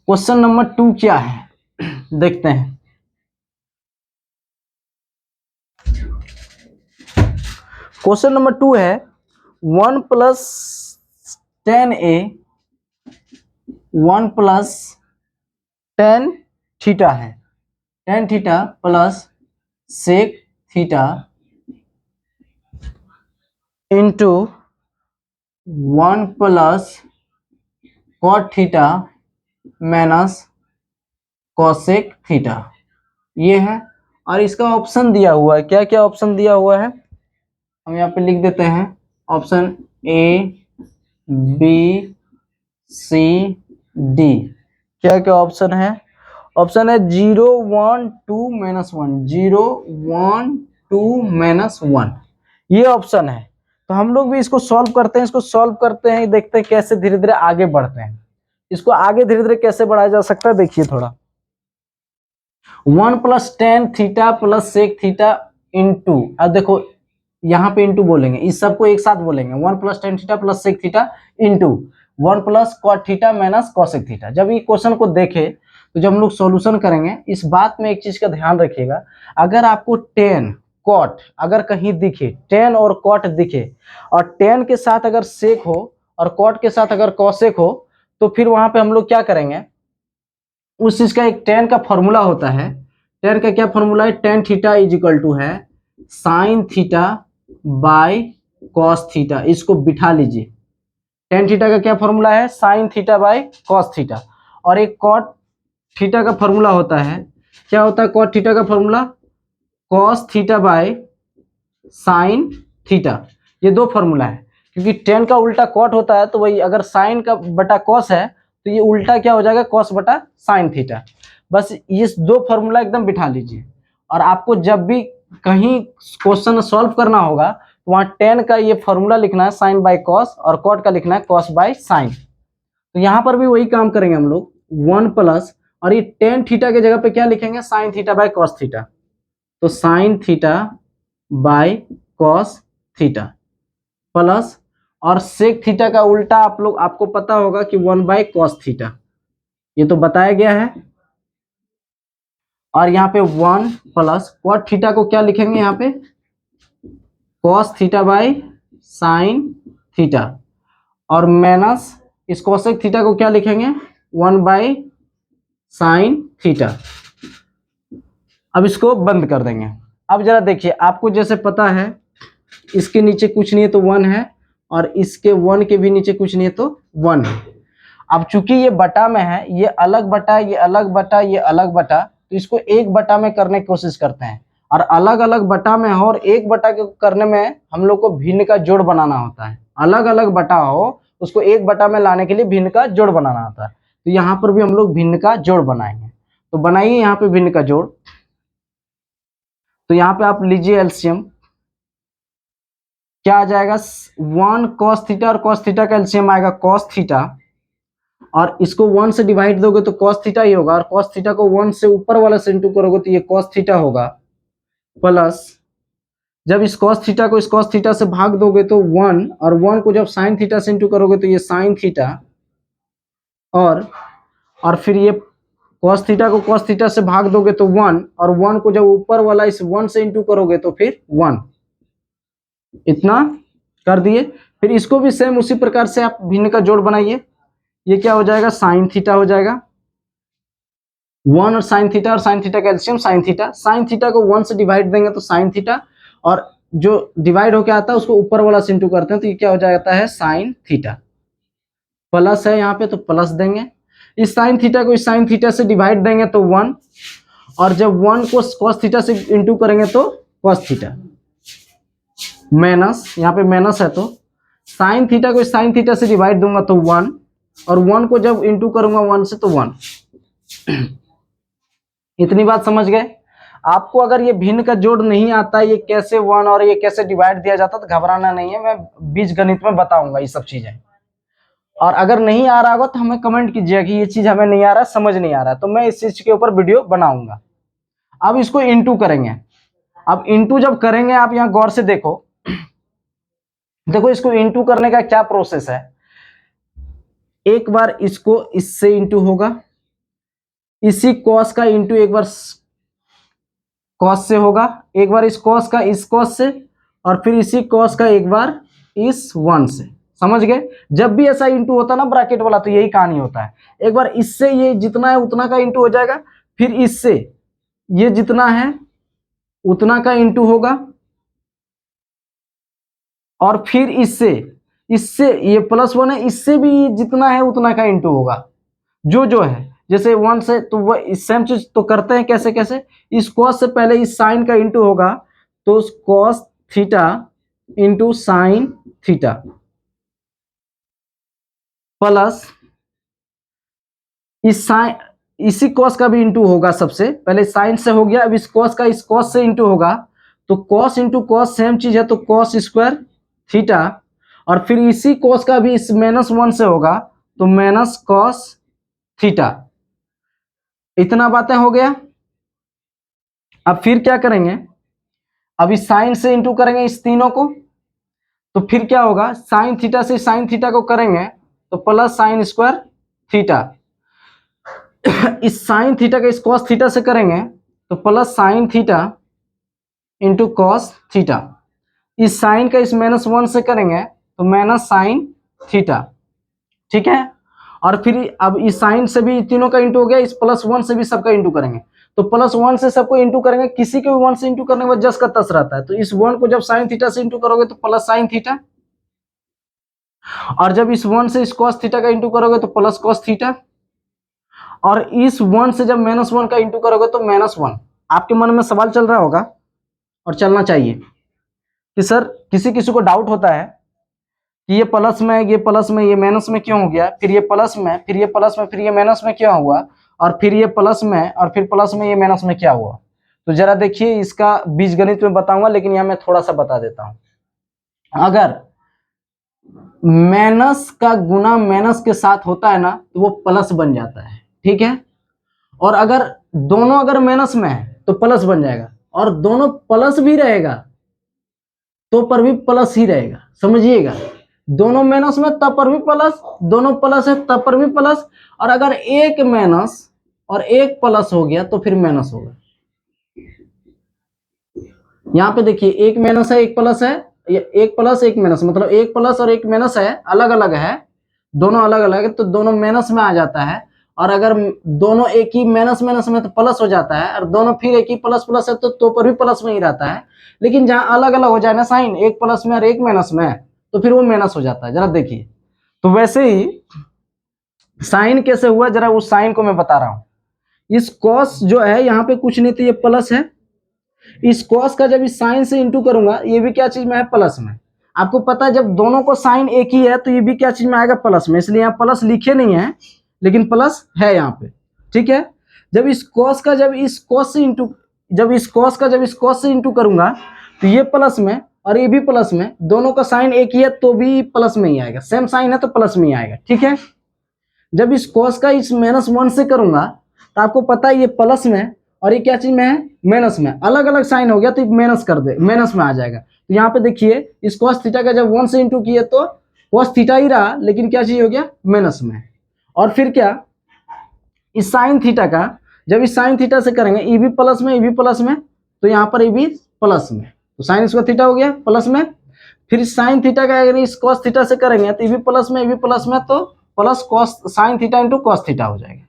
क्वेश्चन नंबर 2 क्या है देखते हैं। क्वेश्चन नंबर 2 है 1 प्लस 10a 1 प्लस 10 थीटा है, 10 theta plus sec theta into 1 plus cot theta minus cosec theta, ये है। और इसका ऑप्शन दिया हुआ है, क्या क्या ऑप्शन दिया हुआ है हम यहाँ पे लिख देते हैं। Option A, B, C, D, क्या क्या ऑप्शन है, ऑप्शन है 0, 1, 2, -1, 0, 1, 2, -1, ये ऑप्शन है। तो हम लोग भी इसको सॉल्व करते हैं, इसको सॉल्व करते हैं, देखते हैं कैसे धीरे धीरे आगे बढ़ते हैं। इसको आगे धीरे धीरे कैसे बढ़ाया जा सकता है, देखिए थोड़ा। 1 plus 10 theta plus sec theta into, अब देखो यहाँ पे इंटू बोलेंगे, इस सबको एक साथ बोलेंगे, 1 plus 10 theta plus sec theta into 1 plus cot theta minus cosec theta. जब ये क्वेश्चन को देखें तो जब हम लोग सॉल्यूशन करेंगे, इस बात में एक चीज का ध्यान रखिएगा, अगर आपको 10 कॉट अगर कहीं दिखे, 10 और कॉट दिखे और 10 के साथ अगर सेक हो और कॉट के साथ अगर कॉसेक हो, तो फिर वहां पे हम लोग क्या करेंगे, उस चीज का एक 10 का फॉर्मूला होता है। 10 का क्या फॉर्मूला है, tan theta is equal to है sine theta by cos theta. इसको बिठा लीजिए, tan थीटा का क्या फॉर्मूला है, sine theta by cos theta. और एक कॉट थीटा का फॉर्मूला होता है, क्या होता है कॉट थीटा का formula, cos theta by sine theta. ये दो फॉर्मूला है, क्योंकि tan का उल्टा कॉट होता है, तो वही अगर साइन का बटा कॉस है तो ये उल्टा क्या हो जाएगा, कॉस बटा साइन थीटा। बस ये दो फॉर्मूला एकदम बिठा लीजिए, और आपको जब भी कहीं क्वेश्चन सॉल्व करना होगा तो वहां tan का ये फॉर्मूला लिखना है साइन बाय कॉस, और कॉट का लिखना है कॉस बाय साइन। तो यहाँ पर भी वही काम करेंगे हम लोग, 1 प्लस, और ये tan थीटा के जगह पे क्या लिखेंगे, sine theta by cos theta. तो sine theta by cos theta plus, और सेक थीटा का उल्टा आपको पता होगा कि 1 बाय कॉस थीटा, ये तो बताया गया है। और यहाँ पे 1 प्लस कॉट थीटा को क्या लिखेंगे, यहाँ पे cos theta by sine theta, और माइनस इस कोसेक थीटा को क्या लिखेंगे, 1 बाय साइन थीटा। अब इसको बंद कर देंगे। अब जरा देखिए, आपको जैसे पता है इसके नीचे कुछ नहीं है तो 1 है, और इसके 1 के भी नीचे कुछ नहीं है तो 1 है। अब चूंकि ये बटा में है, ये अलग बटा, ये अलग बटा, ये अलग बटा, तो इसको एक बटा में करने की कोशिश करते हैं। और अलग अलग बटा में हो और एक बटा के करने में हम लोग को भिन्न का जोड़ बनाना होता है। अलग अलग बटा हो उसको एक बटा में लाने के लिए भिन्न का जोड़ बनाना होता है। तो यहाँ पर भी हम लोग भिन्न का जोड़ बनाएंगे। तो बनाइए यहाँ पे भिन्न का जोड़। तो यहाँ पे आप लीजिए एलसीएम, क्या आ जाएगा 1 cos थीटा और cos थीटा का एलसीएम आएगा cos थीटा, और इसको 1 से डिवाइड दोगे तो cos थीटा ही होगा, और cos थीटा को 1 से ऊपर वाला से इंटू करोगे तो ये cos थीटा होगा, प्लस जब इस cos थीटा को इस cos थीटा से भाग दोगे तो 1, और 1 को जब sin थीटा से इंटू करोगे तो ये sin थीटा, और फिर ये cos थीटा को cos थीटा से भाग दोगे तो 1, और 1 को जब ऊपर वाला इस 1 से इंटू करोगे तो फिर 1। इतना कर दिए। फिर इसको भी सेम उसी प्रकार से आप भिन्न का जोड़ बनाइए। ये क्या हो जाएगा sin थीटा हो जाएगा, 1 और sin थीटा, और sin थीटा का LCM sin theta. sin theta को 1 से डिवाइड देंगे तो sin थीटा, और जो डिवाइड होके आता है उसको ऊपर वाला से इंटू करते हैं तो ये क्या हो जाता है sin थीटा। प्लस है यहाँ पे तो प्लस देंगे, इस sin थीटा को इस sin थीटा से डिवाइड देंगे तो 1, और जब 1 को cos थीटा से इंटू करेंगे तो cos थीटा, माइनस यहाँ पे माइनस है तो sin थीटा को इस sin थीटा से डिवाइड दूंगा तो 1, और 1 को जब इंटू करूंगा 1 से तो 1। इतनी बात समझ गए। आपको अगर ये भिन्न का जोड़ नहीं आता, ये कैसे 1 और ये कैसे डिवाइड दिया जाता, तो घबराना नहीं है, मैं बीज गणित में बताऊंगा ये सब चीजें। और अगर नहीं आ रहा होगा तो हमें कमेंट कीजिएगा कि ये चीज हमें नहीं आ रहा, समझ नहीं आ रहा, तो मैं इस चीज के ऊपर वीडियो बनाऊंगा। अब इसको इंटू करेंगे। अब इंटू जब करेंगे आप यहाँ गौर से देखो, देखो इसको इंटू करने का क्या प्रोसेस है। एक बार इसको इससे इंटू होगा, इसी कॉस का इंटू एक बार कॉस से होगा, एक बार इस कॉस का इस कॉस से, और फिर इसी कॉस का एक बार इस 1 से। समझ गए। जब भी ऐसा इंटू होता है ना ब्रैकेट वाला, तो यही कहानी होता है। एक बार इससे ये जितना है उतना का इंटू हो जाएगा, फिर इससे ये जितना है उतना का इंटू होगा, और फिर इससे ये +1 है, इससे भी जितना है उतना का इंटू होगा। जो है जैसे 1 से, तो वो सेम चीज तो करते हैं। कैसे कैसे, इस कॉस से पहले इस साइन का इंटू होगा, तो उस cos theta into sine theta, plus इस साइन, इसी कॉस का भी इंटू होगा। सबसे पहले साइन से हो गया, अब इस कॉस का इस कॉस से इंटू होगा, तो कॉस इंटू कॉस सेम चीज है, तो कॉस स्क्वायर थीटा, और फिर इसी कॉस का भी इस -1 से होगा, तो माइनस कॉस थीटा। इतना बातें हो गया। अब फिर क्या करेंगे, अब इस साइन से इंटू करेंगे इस तीनों को, तो फिर क्या होगा, साइन थीटा से साइन थीटा को करेंगे तो प्लस साइन स्क्वायर थीटा, इस साइन थीटा का इस कॉस थीटा से करेंगे तो plus sign theta into cos theta, इस साइन का इस -1 से करेंगे तो माइनस साइन थीटा। ठीक है। और फिर अब इस साइन से भी तीनों का इंटू हो गया, इस +1 से भी सबका इंटू करेंगे, तो +1 से सबको इंटू करेंगे, किसी के भी 1 से इंटू करने के बाद जस का तस रहता है, तो इस 1 को जब साइन थीटा से इंटू करोगे तो प्लस साइन थीटा, और जब इस 1 से इस cos थीटा का इंटू करोगे तो प्लस cos थीटा, और इस 1 से जब -1 का इंटू करोगे तो -1। आपके मन में सवाल चल रहा होगा, और चलना चाहिए, कि सर किसी किसी को डाउट होता है कि ये प्लस में, ये प्लस में, ये माइनस में क्यों हो गया, फिर ये प्लस में, फिर ये प्लस में, फिर ये माइनस में क्या हुआ, और फिर ये प्लस में, और फिर प्लस में, ये माइनस में क्या हुआ। तो जरा देखिए, इसका बीजगणित में बताऊंगा, लेकिन यहाँ मैं थोड़ा सा बता देता हूं। अगर माइनस का गुना माइनस के साथ होता है ना, तो वो प्लस बन जाता है। ठीक है। और अगर दोनों अगर माइनस में है तो प्लस बन जाएगा, और दोनों प्लस भी रहेगा तो पर भी प्लस ही रहेगा। समझिएगा, दोनों माइनस में तब पर भी प्लस, दोनों प्लस है तब पर भी प्लस, और अगर एक माइनस और एक प्लस हो गया तो फिर माइनस होगा। यहाँ पे देखिए, एक माइनस है एक प्लस है, एक प्लस एक माइनस, मतलब एक प्लस और एक माइनस है, अलग अलग है, दोनों अलग अलग है, तो दोनों माइनस में आ जाता है। और अगर दोनों एक ही माइनस माइनस में तो प्लस हो जाता है, और दोनों फिर एक ही प्लस प्लस है तो पर भी प्लस में ही रहता है। लेकिन जहां अलग अलग हो जाए ना साइन, एक प्लस में और एक माइनस में, तो फिर वो माइनस हो जाता है। जरा देखिए, तो वैसे ही साइन कैसे हुआ, जरा उस साइन को मैं बता रहा हूं। इस कॉस जो है यहाँ पे कुछ नहीं, तो ये प्लस है। इस कॉस का जब इस साइन से इंटू करूंगा, ये भी क्या चीज में है, प्लस में। आपको पता है जब दोनों को साइन एक ही है तो ये भी क्या चीज में आएगा, प्लस में। इसलिए यहाँ प्लस लिखे नहीं है, लेकिन प्लस है यहाँ पे, ठीक है। जब इस कॉस का जब इस कॉस से इंटू जब इस कॉस का जब इस कॉस से इंटू करूंगा, तो ये प्लस में और ये भी प्लस में, दोनों का साइन एक ही है तो भी प्लस में ही आएगा। सेम साइन है तो प्लस में ही आएगा, ठीक है। जब इस कॉस का इस -1 से करूंगा, तो आपको पता है ये प्लस में और ये क्या चीज में है, माइनस में। अलग अलग साइन हो गया तो माइनस कर दे, माइनस में आ जाएगा। तो यहाँ पे देखिए, इस कॉस थीटा का जब 1 से इंटू किए तो कॉस थीटा ही रहा, लेकिन क्या चीज हो गया, माइनस में। और फिर क्या, इस साइन थीटा का जब इस साइन थीटा से करेंगे, ये भी प्लस में, ये भी प्लस में, तो यहाँ पर ये भी प्लस में, तो साइन स्क्वायर थीटा हो गया प्लस में। फिर साइन थीटा का अगर इस कॉस थीटा से करेंगे, तो ये भी प्लस में, ये भी प्लस में, तो plus cos sine theta into cos theta हो जाएगा।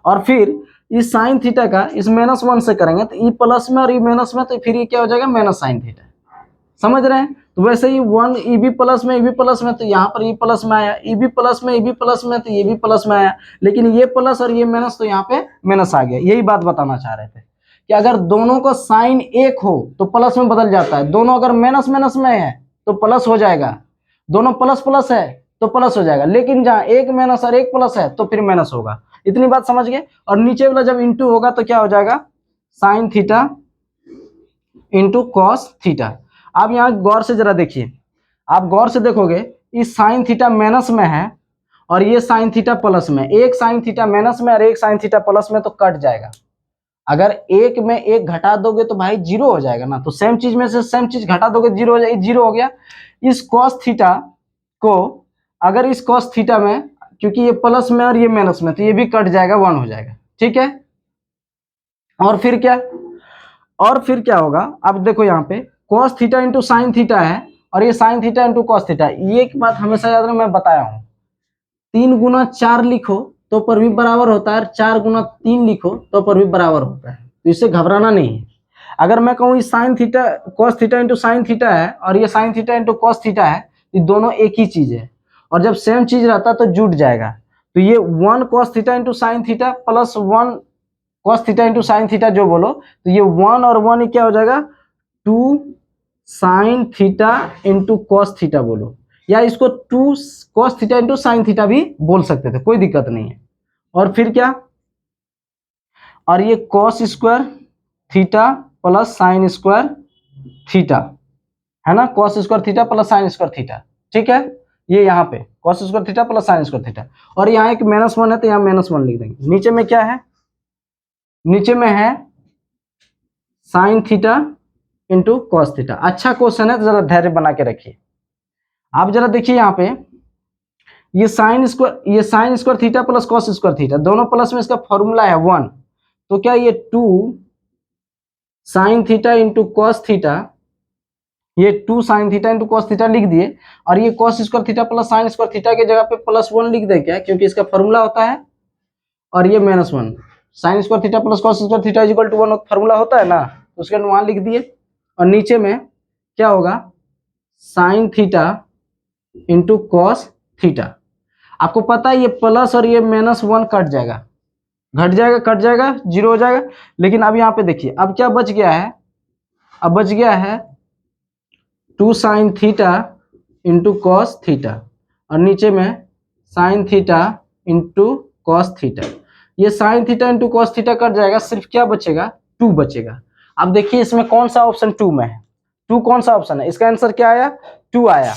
और फिर इस साइन थीटा का इस -1 से करेंगे, तो ये प्लस में और ये माइनस में, तो फिर ये क्या हो जाएगा, माइनस साइन थीटा। समझ रहे हैं। तो वैसे ही 1 ये भी प्लस में, ये भी प्लस में, तो यहाँ पर ये प्लस में आया, ये भी प्लस में, ये भी प्लस में, तो ये भी प्लस में आया। लेकिन ये प्लस और ये माइनस, तो यहाँ पे माइनस आ गया। यही बात बताना चाह रहे थे कि अगर दोनों का साइन एक हो तो प्लस में बदल जाता है, दोनों अगर माइनस माइनस में है तो प्लस हो जाएगा, दोनों प्लस प्लस है तो प्लस हो जाएगा। लेकिन जहाँ एक माइनस और एक प्लस है तो फिर माइनस होगा। इतनी बात समझ गए। और नीचे वाला जब इंटू होगा तो क्या हो जाएगा, sign theta into cos theta. आप यहाँ गौर से जरा देखिए, आप गौर से देखोगे, इस साइन थीटा माइनस में है और ये साइन थीटा प्लस में। एक साइन थीटा माइनस में और एक साइन थीटा प्लस में, तो कट जाएगा। अगर एक में एक घटा दोगे तो भाई जीरो हो जाएगा ना। तो सेम चीज में से सेम चीज घटा दोगे, जीरो हो जाएगी, जीरो हो गया। इस कॉस थीटा को अगर इस कॉस थीटा में, क्योंकि ये प्लस में और ये माइनस में, तो ये भी कट जाएगा, 1 हो जाएगा, ठीक है। और फिर क्या, और फिर क्या होगा, अब देखो यहाँ पे cos theta into sine theta है और ये sine theta into cos theta. ये एक बात हमेशा याद रखना, मैं बताया हूँ, 3 गुना 4 लिखो तो पर भी बराबर होता है, 4 गुना 3 लिखो तो पर भी बराबर होता है। तो इससे घबराना नहीं है। अगर मैं कहूँ ये sine theta cos theta into sine theta है और ये sine theta into cos theta है, ये दोनों एक ही चीज है। और जब सेम चीज रहता तो जुट जाएगा। तो ये 1 cos theta into sine theta plus 1 cos theta into sine theta जो बोलो, तो ये 1 और 1 क्या हो जाएगा, 2 sine theta into cos theta बोलो, या इसको 2 cos theta into sine theta भी बोल सकते थे, कोई दिक्कत नहीं है। और फिर क्या, और ये cos square theta plus sign square theta है ना, cos square theta plus sign square theta, ठीक है। ये यहाँ पे cos square theta plus sign square theta. और यहाँ एक -1 है तो यहाँ -1 लिख देंगे। नीचे में क्या है, नीचे में है sine theta into cos theta. अच्छा क्वेश्चन है, तो जरा धैर्य बना के रखिए। आप जरा देखिए यहाँ पे, ये sign square theta plus cos square theta, दोनों प्लस में, इसका फॉर्मूला है 1। तो क्या ये 2 sine theta into cos theta, ये 2 sine theta into cos theta लिख दिए। और ये cos square theta plus sign square theta की जगह पे +1 लिख दे क्या, क्योंकि इसका फॉर्मूला होता है। और ये -1 sine square theta plus cos square theta equal to 1 formula होता है ना, तो उसके वहां लिख दिए। और नीचे में क्या होगा, sign theta into cos theta. आपको पता है ये प्लस और ये -1 कट जाएगा, घट जाएगा, कट जाएगा, जीरो हो जाएगा। लेकिन अब यहाँ पे देखिए, अब क्या बच गया है, अब बच गया है 2 sine theta into cos theta और नीचे में sine theta into cos theta. ये sine theta into cos theta cut जाएगा, सिर्फ क्या बचेगा, 2 बचेगा। अब देखिए इसमें कौन सा ऑप्शन 2 में है, 2 कौन सा ऑप्शन है, इसका आंसर क्या आया, 2 आया।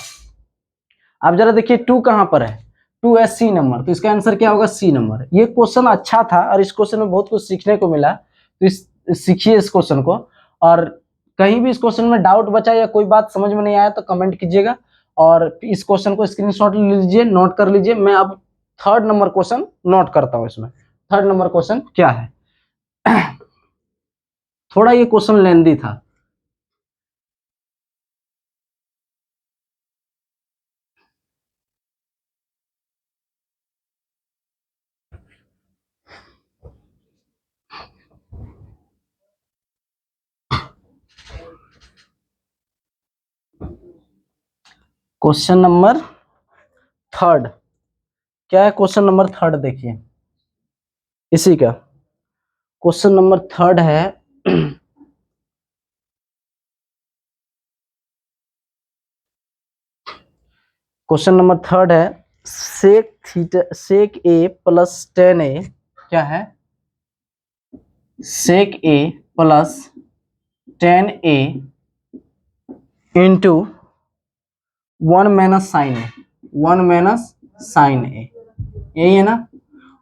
अब जरा देखिए 2 कहां पर है, 2 है सी नंबर, तो इसका आंसर क्या होगा, सी नंबर। ये क्वेश्चन अच्छा था और इस क्वेश्चन में बहुत कुछ सीखने को मिला, तो सीखिए इस क्वेश्चन को। और कहीं भी इस क्वेश्चन में डाउट बचा या कोई बात समझ में नहीं आया तो कमेंट कीजिएगा। और इस क्वेश्चन को स्क्रीनशॉट ले लीजिए, नोट कर लीजिए। मैं अब 3rd नंबर क्वेश्चन नोट करता हूं। इसमें 3rd नंबर क्वेश्चन क्या है, थोड़ा ये क्वेश्चन लेंदी था। क्वेश्चन नंबर थर्ड क्या है? क्वेश्चन नंबर थर्ड देखिए इसी का क्वेश्चन नंबर थर्ड है क्वेश्चन नंबर थर्ड है सेक ए प्लस 10a क्या है? Sec A plus 10a into 1 minus sine A, 1 minus sine A, यही है ना।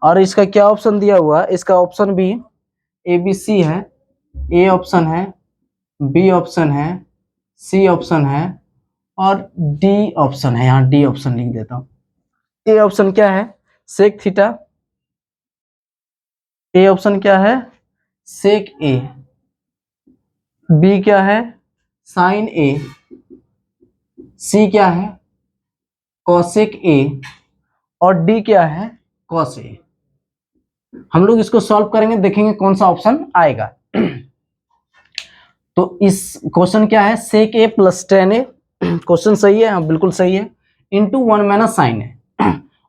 और इसका क्या ऑप्शन दिया हुआ? इसका ऑप्शन भी ए बी सी है, ए ऑप्शन है, बी ऑप्शन है, सी ऑप्शन है और डी ऑप्शन है। यहाँ डी ऑप्शन लिख देता हूँ। ए ऑप्शन क्या है? Sec theta. ए ऑप्शन क्या है? सेक ए। बी क्या है? साइन ए। सी क्या है? कॉसेक ए। और डी क्या है? Cos A. हम लोग इसको सॉल्व करेंगे, देखेंगे कौन सा ऑप्शन आएगा। तो इस क्वेश्चन क्या है? Sec A plus 10a, question सही है, हाँ बिल्कुल सही है, इंटू 1 माइनस साइन ए।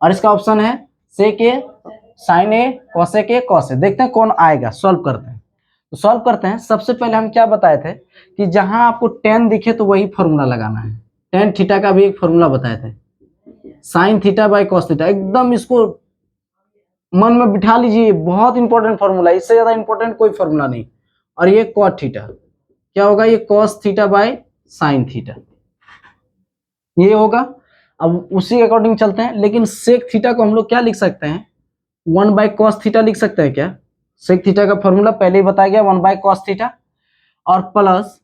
और इसका ऑप्शन है sec A, sine A, cosec A, cos A. देखते हैं कौन आएगा, सॉल्व करते हैं। तो सॉल्व करते हैं। सबसे पहले हम क्या बताए थे कि जहां आपको tan दिखे तो वही फॉर्मूला लगाना है। tan थीटा का भी एक फॉर्मूला बताए थे, sine theta by cos theta. एकदम इसको मन में बिठा लीजिए, बहुत इंपॉर्टेंट फॉर्मूला, इससे ज्यादा इंपॉर्टेंट कोई फॉर्मूला नहीं। और ये कॉट थीटा क्या होगा? ये cos theta by sine theta, ये होगा। अब उसी के अकॉर्डिंग चलते हैं। लेकिन सेक थीटा को हम लोग क्या लिख सकते हैं? 1 बाय कॉस थीटा लिख सकते हैं क्या? सेक थीटा का फॉर्मूला पहले ही बताया गया, 1 बाय कॉस थीटा। और प्लस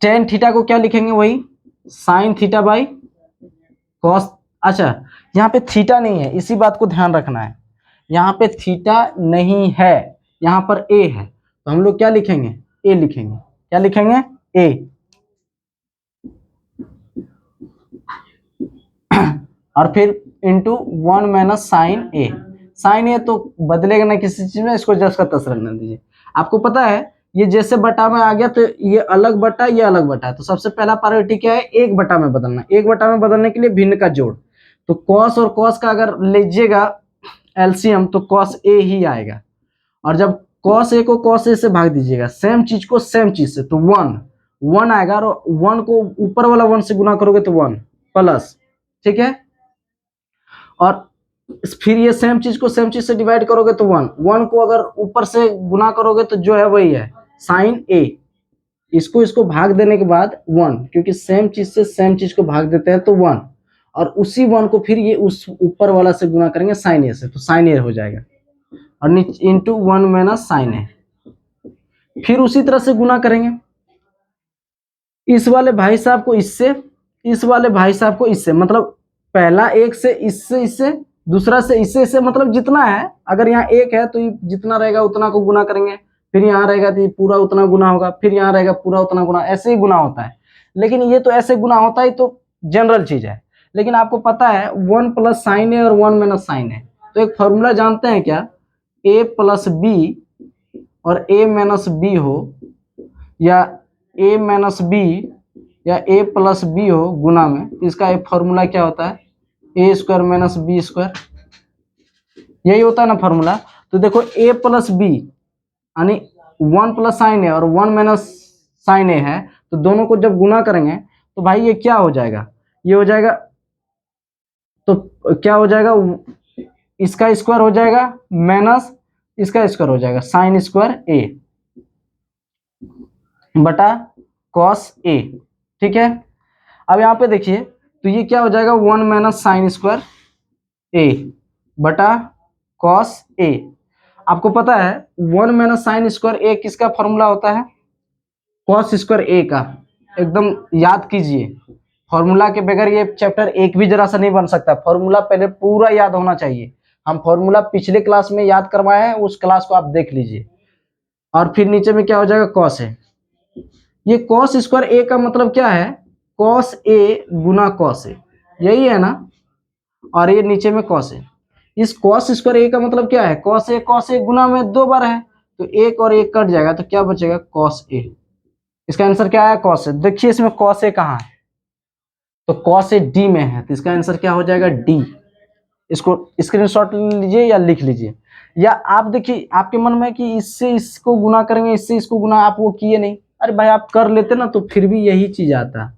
टेन थीटा को क्या लिखेंगे? वही साइन थीटा बाई कॉस। अच्छा, यहाँ पे थीटा नहीं है, इसी बात को ध्यान रखना है। यहाँ पे थीटा नहीं है, यहाँ पर ए है, तो हम लोग क्या लिखेंगे? ए लिखेंगे। क्या लिखेंगे? ए। और फिर इंटू 1 माइनस साइन ए। साइन ए तो बदलेगा ना किसी चीज में, इसको जस का तस रखने दीजिए। आपको पता है ये जैसे बटा में आ गया तो ये अलग बटा, ये अलग बटा, तो सबसे पहला प्रायोरिटी क्या है? एक बटा में बदलना। एक बटा में बदलने के लिए भिन्न का जोड़। तो कॉस और कॉस का अगर लीजिएगा एलसीएम तो कॉस ए ही आएगा। और जब कॉस ए को कॉस ए से भाग दीजिएगा, सेम चीज को सेम चीज से, तो 1 आएगा। और 1 को ऊपर वाला 1 से गुना करोगे तो 1 प्लस, ठीक है। और फिर ये सेम चीज को सेम चीज से डिवाइड करोगे तो 1 को अगर ऊपर से गुना करोगे तो जो है वही है साइन ए। इसको भाग देने के बाद 1, क्योंकि सेम चीज से सेम चीज को भाग देते हैं तो 1, और उसी 1 को फिर ये उस ऊपर वाला से गुना करेंगे साइन ए से, तो साइन ए हो जाएगा। और नीचे इंटू 1 माइनस साइन ए। फिर उसी तरह से गुना करेंगे इस वाले भाई साहब को इससे, इस वाले भाई साहब को इससे। मतलब पहला एक से इससे, इससे दूसरा से इससे, इससे मतलब जितना है, अगर यहाँ एक है तो जितना रहेगा उतना को गुना करेंगे। फिर यहाँ रहेगा तो पूरा उतना गुना होगा, फिर यहाँ रहेगा पूरा उतना गुना, ऐसे ही गुना होता है। लेकिन ये तो ऐसे गुना होता ही तो जनरल चीज है। लेकिन आपको पता है 1 प्लस साइन ए और 1 माइनस साइन ए, तो एक फॉर्मूला जानते हैं क्या? ए प्लस बी और ए माइनस बी हो, या ए माइनस बी या ए प्लस बी हो गुना में, इसका एक फॉर्मूला क्या होता है? ए स्क्वायर माइनस बी स्क्वायर, यही होता है ना फॉर्मूला। तो देखो ए प्लस बी यानी 1 प्लस साइन ए और 1 माइनस साइन ए है, तो दोनों को जब गुना करेंगे तो भाई ये क्या हो जाएगा? ये हो जाएगा, तो क्या हो जाएगा? इसका स्क्वायर हो जाएगा माइनस इसका स्क्वायर हो जाएगा साइन स्क्वायर ए बटा कॉस ए, ठीक है। अब यहाँ पे देखिए तो ये क्या हो जाएगा? 1 माइनस साइन स्क्वायर ए बटा कॉस ए। आपको पता है 1 माइनस साइन स्क्वायर ए किसका फॉर्मूला होता है? कॉस स्क्वायर ए का। एकदम याद कीजिए, फॉर्मूला के बगैर ये चैप्टर एक भी जरा सा नहीं बन सकता। फॉर्मूला पहले पूरा याद होना चाहिए। हम फॉर्मूला पिछले क्लास में याद करवाए हैं, उस क्लास को आप देख लीजिए। और फिर नीचे में क्या हो जाएगा? कॉस है। ये कॉस स्क्वायर ए का मतलब क्या है? Cos A Guna cos A, यही है ना। और ये नीचे में कॉस ए। इस कॉस स्क्वायर ए का मतलब क्या है? कॉस ए गुना में 2 बार है, तो एक और एक कट जाएगा, तो क्या बचेगा? Cos A. इसका आंसर क्या है? Cos A. देखिए इसमें कॉस ए कहाँ है? तो कॉस ए डी में है, तो इसका आंसर क्या हो जाएगा डी। इसको स्क्रीनशॉट लीजिए या लिख लीजिए, या आप देखिए आपके मन में कि इससे इसको गुना करेंगे, इससे इसको गुना, आप वो किए नहीं। अरे भाई आप कर लेते ना तो फिर भी यही चीज आता।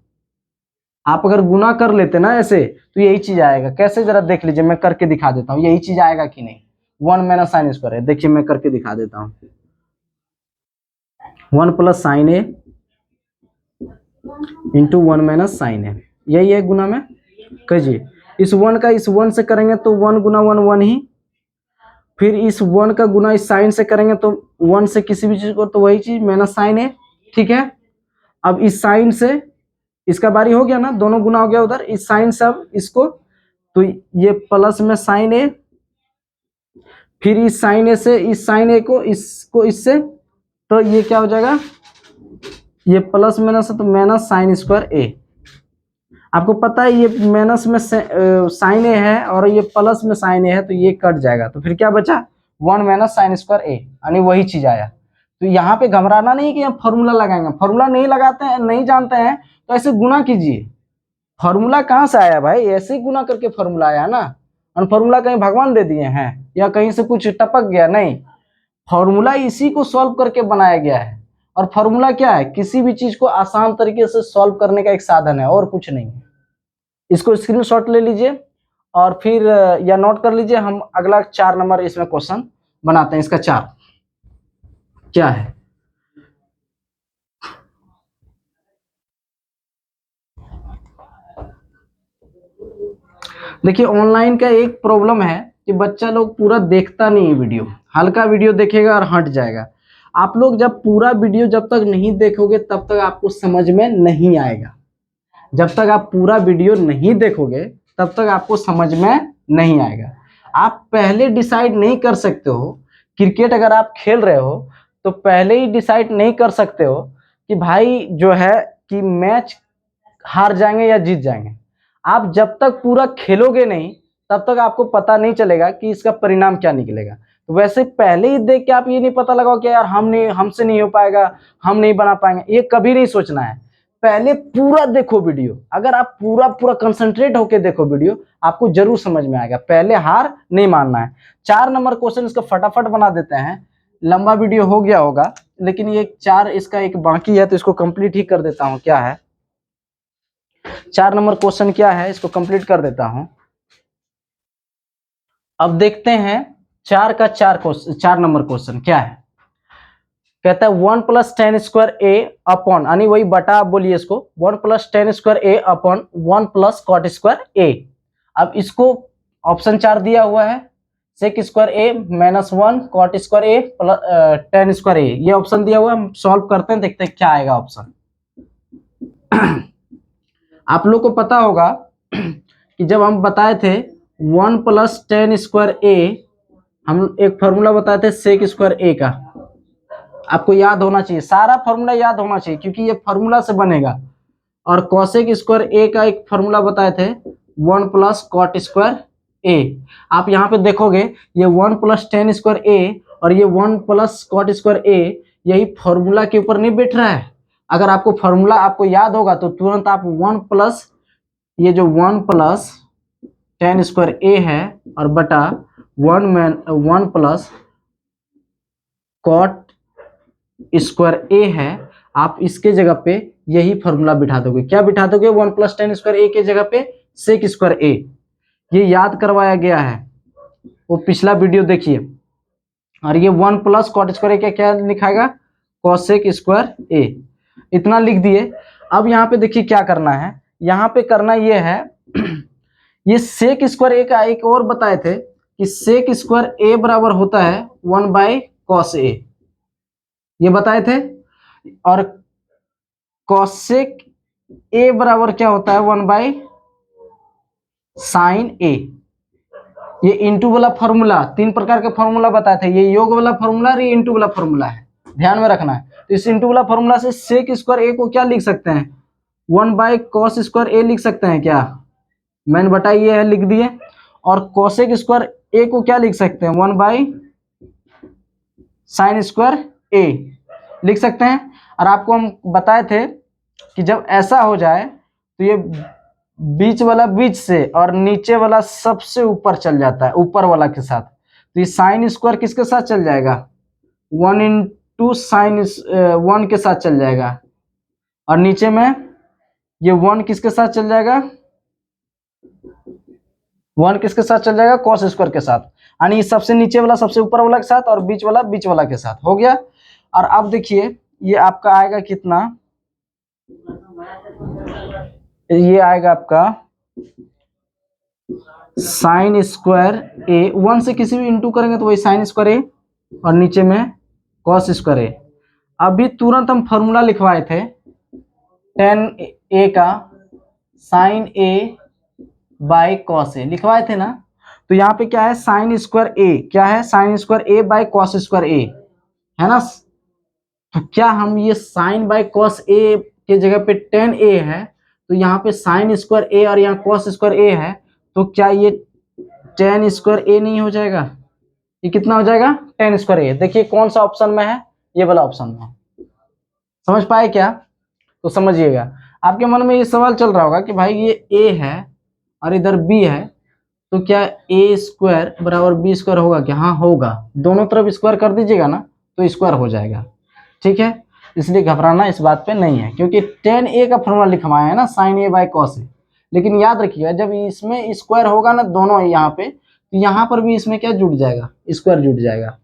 आप अगर गुना कर लेते ना ऐसे तो यही चीज आएगा। कैसे जरा देख लीजिए, मैं करके दिखा देता हूँ यही चीज आएगा कि नहीं। 1 माइनस साइन स्क्वायर है, देखिए मैं करके दिखा देता हूँ। 1 plus sign A into 1 minus sine A, यही है गुना में। कहिए इस 1 का इस 1 से करेंगे तो 1 गुना 1 1 ही, फिर इस 1 का गुना इस साइन से करेंगे तो 1 से किसी भी चीज को तो वही चीज माइनस साइन है, ठीक है। अब इस साइन से इसका बारी हो गया ना, दोनों गुना हो गया उधर, इस साइन से अब इसको, तो ये प्लस में साइन ए, फिर इस साइन ए से इस साइन ए को इसको इससे, तो ये क्या हो जाएगा, ये प्लस माइनस है तो माइनस साइन स्क्वायर ए। आपको पता है ये माइनस में साइन ए है और ये प्लस में साइन ए है, तो ये कट जाएगा, तो फिर क्या बचा 1 माइनस साइन स्क्वायर ए, यानी वही चीज आया। तो यहाँ पे घबराना नहीं कि हम फॉर्मूला लगाएंगे, फॉर्मूला नहीं लगाते हैं, नहीं जानते हैं तो ऐसे गुना कीजिए। फॉर्मूला कहाँ से आया भाई, ऐसे ही गुना करके फॉर्मूला आया ना। और फॉर्मूला कहीं भगवान दे दिए हैं या कहीं से कुछ टपक गया, नहीं। फॉर्मूला इसी को सॉल्व करके बनाया गया है। और फॉर्मूला क्या है, किसी भी चीज को आसान तरीके से सॉल्व करने का एक साधन है और कुछ नहीं है। इसको स्क्रीनशॉट ले लीजिए और फिर या नोट कर लीजिए। हम अगला 4 नंबर इसमें क्वेश्चन बनाते हैं। इसका 4 क्या है, देखिए ऑनलाइन का एक प्रॉब्लम है कि बच्चा लोग पूरा देखता नहीं है वीडियो, हल्का वीडियो देखेगा और हट जाएगा। आप लोग जब पूरा वीडियो जब तक नहीं देखोगे तब तक आपको समझ में नहीं आएगा। जब तक आप पूरा वीडियो नहीं देखोगे तब तक आपको समझ में नहीं आएगा। आप पहले डिसाइड नहीं कर सकते हो, क्रिकेट अगर आप खेल रहे हो तो पहले ही डिसाइड नहीं कर सकते हो कि भाई जो है कि मैच हार जाएंगे या जीत जाएंगे। आप जब तक पूरा खेलोगे नहीं तब तक आपको पता नहीं चलेगा कि इसका परिणाम क्या निकलेगा। तो वैसे पहले ही देख के आप ये नहीं पता लगाओ कि यार हमसे नहीं हो पाएगा, हम नहीं बना पाएंगे, ये कभी नहीं सोचना है। पहले पूरा देखो वीडियो, अगर आप पूरा पूरा कंसंट्रेट होके देखो वीडियो, आपको जरूर समझ में आएगा। पहले हार नहीं मानना है। 4 नंबर क्वेश्चन इसका फटाफट बना देते हैं, लंबा वीडियो हो गया होगा, लेकिन ये 4 इसका एक बाकी है तो इसको कंप्लीट ही कर देता हूं। क्या है 4 नंबर क्वेश्चन, क्या है इसको कंप्लीट कर देता हूं। अब देखते हैं 4 का 4 नंबर क्वेश्चन क्या है। कहता है 1 प्लस टेन स्क्वायर ए अपॉन, यानी वही बटा आप बोलिए इसको, 1 प्लस टेन स्क्वायर ए अपॉन 1 प्लस कॉट स्क्वायर ए। अब इसको ऑप्शन 4 दिया हुआ है, सेक स्क्वायर ए माइनस 1 कॉट स्क्वायर ए प्लस टेन स्क्वायर ए, ये ऑप्शन दिया हुआ है। हम सॉल्व करते हैं, देखते हैं क्या आएगा ऑप्शन। आप लोग को पता होगा कि जब हम बताए थे 1 प्लस टेन स्क्वायर ए, हम एक फॉर्मूला बताए थे सेक स्क्वायर ए का, आपको याद होना चाहिए, सारा फॉर्मूला याद होना चाहिए क्योंकि ये फॉर्मूला से बनेगा। और कॉसेक स्क्वायर ए का एक फॉर्मूला बताए थे 1 प्लस कॉट स्क्वायर ए। आप यहाँ पे देखोगे ये 1 प्लस टेन स्क्वायर ए और ये 1 प्लस कॉट स्क्वायर ए, यही फॉर्मूला के ऊपर नहीं बैठ रहा है। अगर आपको फॉर्मूला आपको याद होगा तो तुरंत आप 1 प्लस, ये जो 1 प्लस टेन स्क्वायर ए है और बटा 1 प्लस कॉट स्क्वायर ए है, आप इसके जगह पे यही फॉर्मूला बिठा दोगे। क्या बिठा दोगे 1 प्लस टेन स्क्वायर ए के जगह पे सेक स्क्वायर ए। ये याद करवाया गया है, वो पिछला वीडियो देखिए। और ये 1 प्लस कॉट स्क्वायर ए क्या लिखाएगा, कॉसेक स्क्वायर ए, इतना लिख दिए। अब यहाँ पे देखिए क्या करना है, यहाँ पे करना ये है ये सेक स्क्वायर ए का एक और बताए थे कि सेक स्क्वायर ए बराबर होता है 1 बाई कॉस ए, ये बताए थे। और कॉसेक ए बराबर क्या होता है 1 बाई साइन ए। ये इंटू वाला फॉर्मूला, 3 प्रकार के फॉर्मूला बताए थे, ये योग वाला फॉर्मूला और ये इंटू वाला फॉर्मूला है, ध्यान में रखना है। तो इस इंटू वाला फॉर्मूला से सेक स्क्वायर ए को क्या लिख सकते हैं 1 बाई कॉस स्क्वायर ए लिख सकते हैं क्या, मैंने बटा ये है लिख दिए। और कॉसेक स्क्वायर ए को क्या लिख सकते हैं 1 बाई साइन स्क्वायर ए लिख सकते हैं। और आपको हम बताए थे कि जब ऐसा हो जाए तो ये बीच वाला बीच से और नीचे वाला सबसे ऊपर चल जाता है, ऊपर वाला के साथ। तो ये साइन स्क्वायर किसके साथ चल जाएगा, 1 इंटू साइन 1 के साथ चल जाएगा। और नीचे में ये 1 किसके साथ चल जाएगा, 1 किसके साथ चल जाएगा, कॉस स्क्वायर के साथ। यानी सबसे नीचे वाला सबसे ऊपर वाला के साथ और बीच वाला के साथ हो गया। और अब देखिए ये आपका आएगा कितना, ये आएगा आपका साइन स्क्वायर ए, 1 से किसी भी इंटू करेंगे तो वही साइन स्क्वायर ए और नीचे में कॉस स्क्वायर ए। अभी तुरंत हम फॉर्मूला लिखवाए थे tan ए का sign A by cos A लिखवाए थे ना। तो यहाँ पे क्या है, साइन स्क्वायर ए, क्या है, sine square A by cos square A है ना। तो क्या हम ये साइन बाय कॉस ए के जगह पे tan ए है, तो यहाँ पे साइन स्क्वायर ए और यहाँ कॉस स्क्वायर ए है, तो क्या ये tan स्क्वायर ए नहीं हो जाएगा, ये कितना हो जाएगा, tan स्क्वायर ए। देखिए कौन सा ऑप्शन में है, ये वाला ऑप्शन में। समझ पाए क्या, तो समझिएगा। आपके मन में ये सवाल चल रहा होगा कि भाई ये a है और इधर b है, तो क्या a स्क्वायर बराबर b स्क्वायर होगा क्या, हाँ होगा, दोनों तरफ स्क्वायर कर दीजिएगा ना तो स्क्वायर हो जाएगा, ठीक है। इसलिए घबराना इस बात पे नहीं है, क्योंकि tan a का फॉर्मूला लिखवाया है ना sign A by cos A. लेकिन याद रखिएगा जब इसमें स्क्वायर होगा ना दोनों यहाँ पे, तो यहाँ पर भी इसमें क्या जुड़ जाएगा, स्क्वायर जुड़ जाएगा,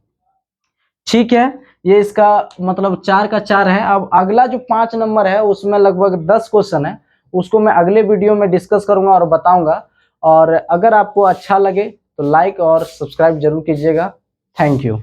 ठीक है। ये इसका मतलब 4 का 4 है। अब अगला जो 5 नंबर है उसमें लगभग 10 क्वेश्चन है, उसको मैं अगले वीडियो में डिस्कस करूंगा और बताऊंगा। और अगर आपको अच्छा लगे तो लाइक और सब्सक्राइब जरूर कीजिएगा। Thank you.